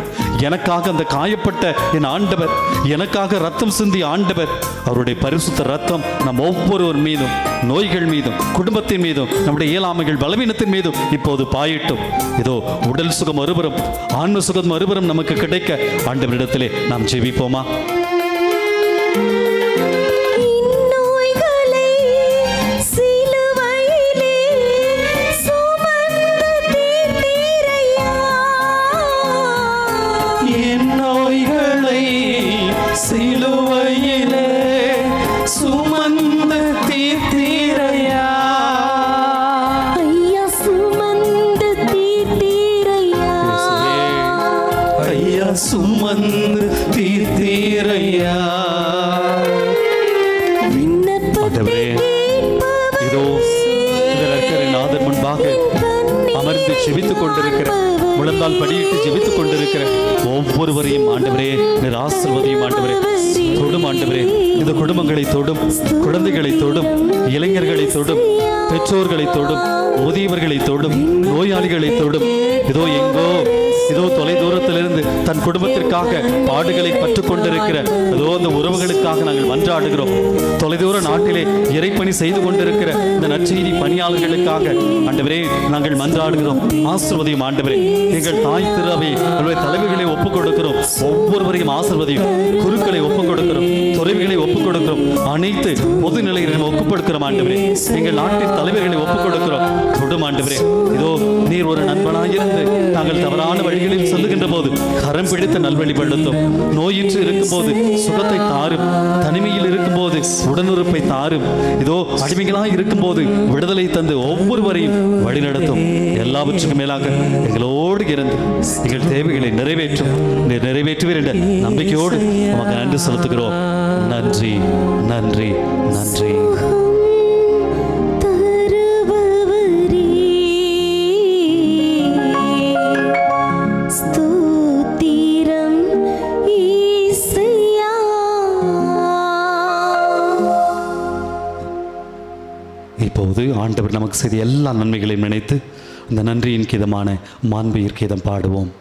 எனக்காக அந்த காயப்பட்ட என் ஆண்டவர், எனக்காக ரத்தம் சிந்தி ஆண்டவர், அவருடைய பரிசுத்த ரத்தம் நம் ஒவ்வொருவர் மீதும், நோய்கள் மீதும், குடும்பத்தின் மீதும், நம்முடைய இயலாமைகள் பலவீனத்தின் மீதும் இப்போது பாயிட்டும். இதோ உடல் சுகம் ஒருபுறம், ஆன்ம சுகம் ஒருபுறம் நமக்கு கிடைக்க ஆண்டவரிடத்திலே நாம் ஜெபிப்போமா? சிலுவையிலே சுமந்து தீர்த்தீரையா, ஐயா சுமந்து தீர்த்தீரையா, ஐயா சுமந்து தீர்த்தீரையா. ஆண்டவரே இதோ இந்த நற்கரை நாதர் முன்பாக அமர்ந்து ஜெபித்துக் கொண்டிருக்கிற, முழந்தால் படியிட்டு ஜெபித்துக் கொண்டிருக்கிற ஒவ்வொருவரையும் ஆண்டவரே நீர் ஆசீர்வதியும். ஆண்டவரே தொடும், ஆண்டவரே இந்த குடும்பங்களை தொடும், குழந்தைகளை தொடும், இளைஞர்களை தொடும், பெற்றோர்களை தொடும், முதியவர்களை தொடும், நோயாளிகளை தொடும். இதோ எங்கோ இதோ தொலை தூரத்திலிருந்து தன் குடும்பத்திற்காக பாடுகளை கற்றுக் கொண்டிருக்கிற இதோ அந்த உறவுகளுக்காக நாங்கள் மன்றாடுகிறோம். தொலைதூர நாட்டிலே இறைப்பணி செய்து கொண்டிருக்கிற இந்த நற்செய்தி பணியாளர்களுக்காக ஆண்டவரே நாங்கள் மன்றாடுகிறோம். ஆசீர்வதியும் ஆண்டவரே. எங்கள் தாய் திருவை தலைவர்களை ஒப்புக் கொடுக்கிறோம், ஒவ்வொருவரையும் ஆசீர்வதியும். குருக்களை ஒப்புக் கொடுக்கிறோம், துறவிகளை ஒப்புக் கொடுக்கிறோம், அனைத்து பொது நிலையிலும் ஒப்புக் கொடுக்கிறோம் ஆண்டவரே. எங்கள் நாட்டின் தலைவர்களை ஒப்புக் கொடுக்கிறோம், தொடும் ஆண்டவரே. இதோ நீர் ஒரு நண்பனாயிருந்து நாங்கள் தவறான வழிகளில் செல்லுகின்ற போது கரம் பிடித்து நல்வழிப்படுத்தும். நோயிற்று இருக்கும் போது சுகத்தை தாரும், தனிமையில் இருக்கும் போது உடனுறுப்பை தாரும். இதோ அடிமைகளாய் இருக்கும் போது விடுதலை தந்து ஒவ்வொருவரையும் வழிநடத்தும். எல்லாவற்றுக்கும் மேலாக எங்களோடு இருந்து எங்கள் தேவைகளை நிறைவேற்றும். நிறைவேற்றுவீர் என்ற நம்பிக்கையோடு நமக்கு நன்றி செலுத்துகிறோம். நன்றி, நன்றி, நன்றி. இப்போது ஆண்டவர் நமக்கு செய்த எல்லா நன்மைகளையும் நினைத்து இந்த நன்றியின் கீதமான மாண்புயிர் கீதம் பாடுவோம்.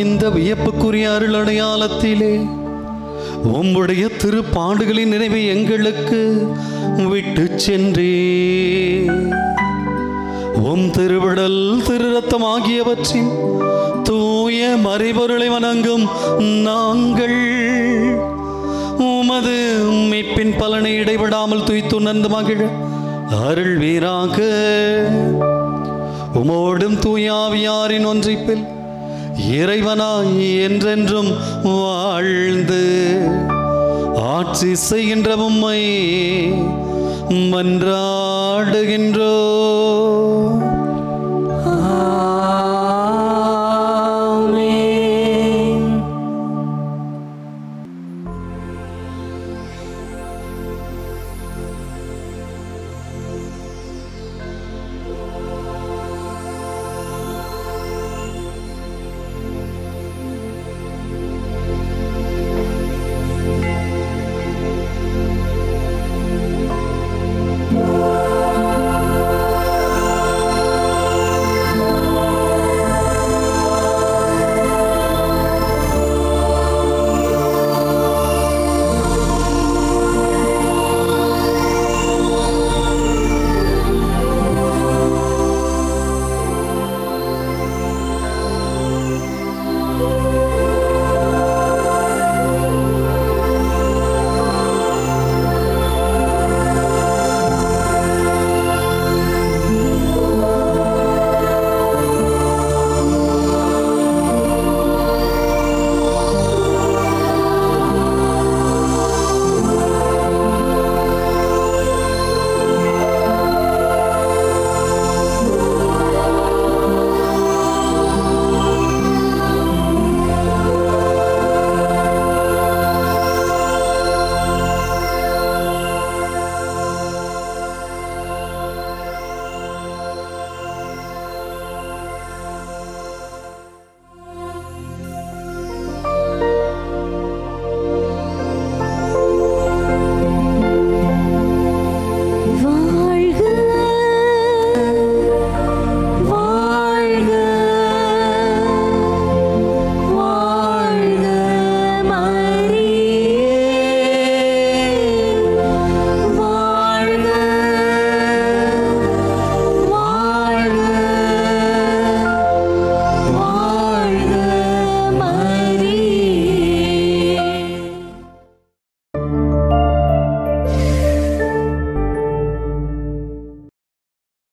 இந்த வியப்புக்குரிய அருள் அடையாளத்திலே உம்முடைய திருப்பாடுகளின் நினைவை எங்களுக்கு விட்டு சென்றே உம் திருவிடல் திரு ரத்தம் ஆகியவற்றின் தூய மறைபொருளை வணங்கும் நாங்கள் உமது மீட்பின் பலனை இடைவிடாமல் துய்த்துணர்ந்து மகிழ அருள் வீராக. உமோடும் தூயாவியாரின் ஒன்றிப்பில் இறைவனாய் என்றென்றும் வாழ்ந்து ஆட்சி செய்கின்ற உம்மை மன்றாடுகின்றோ.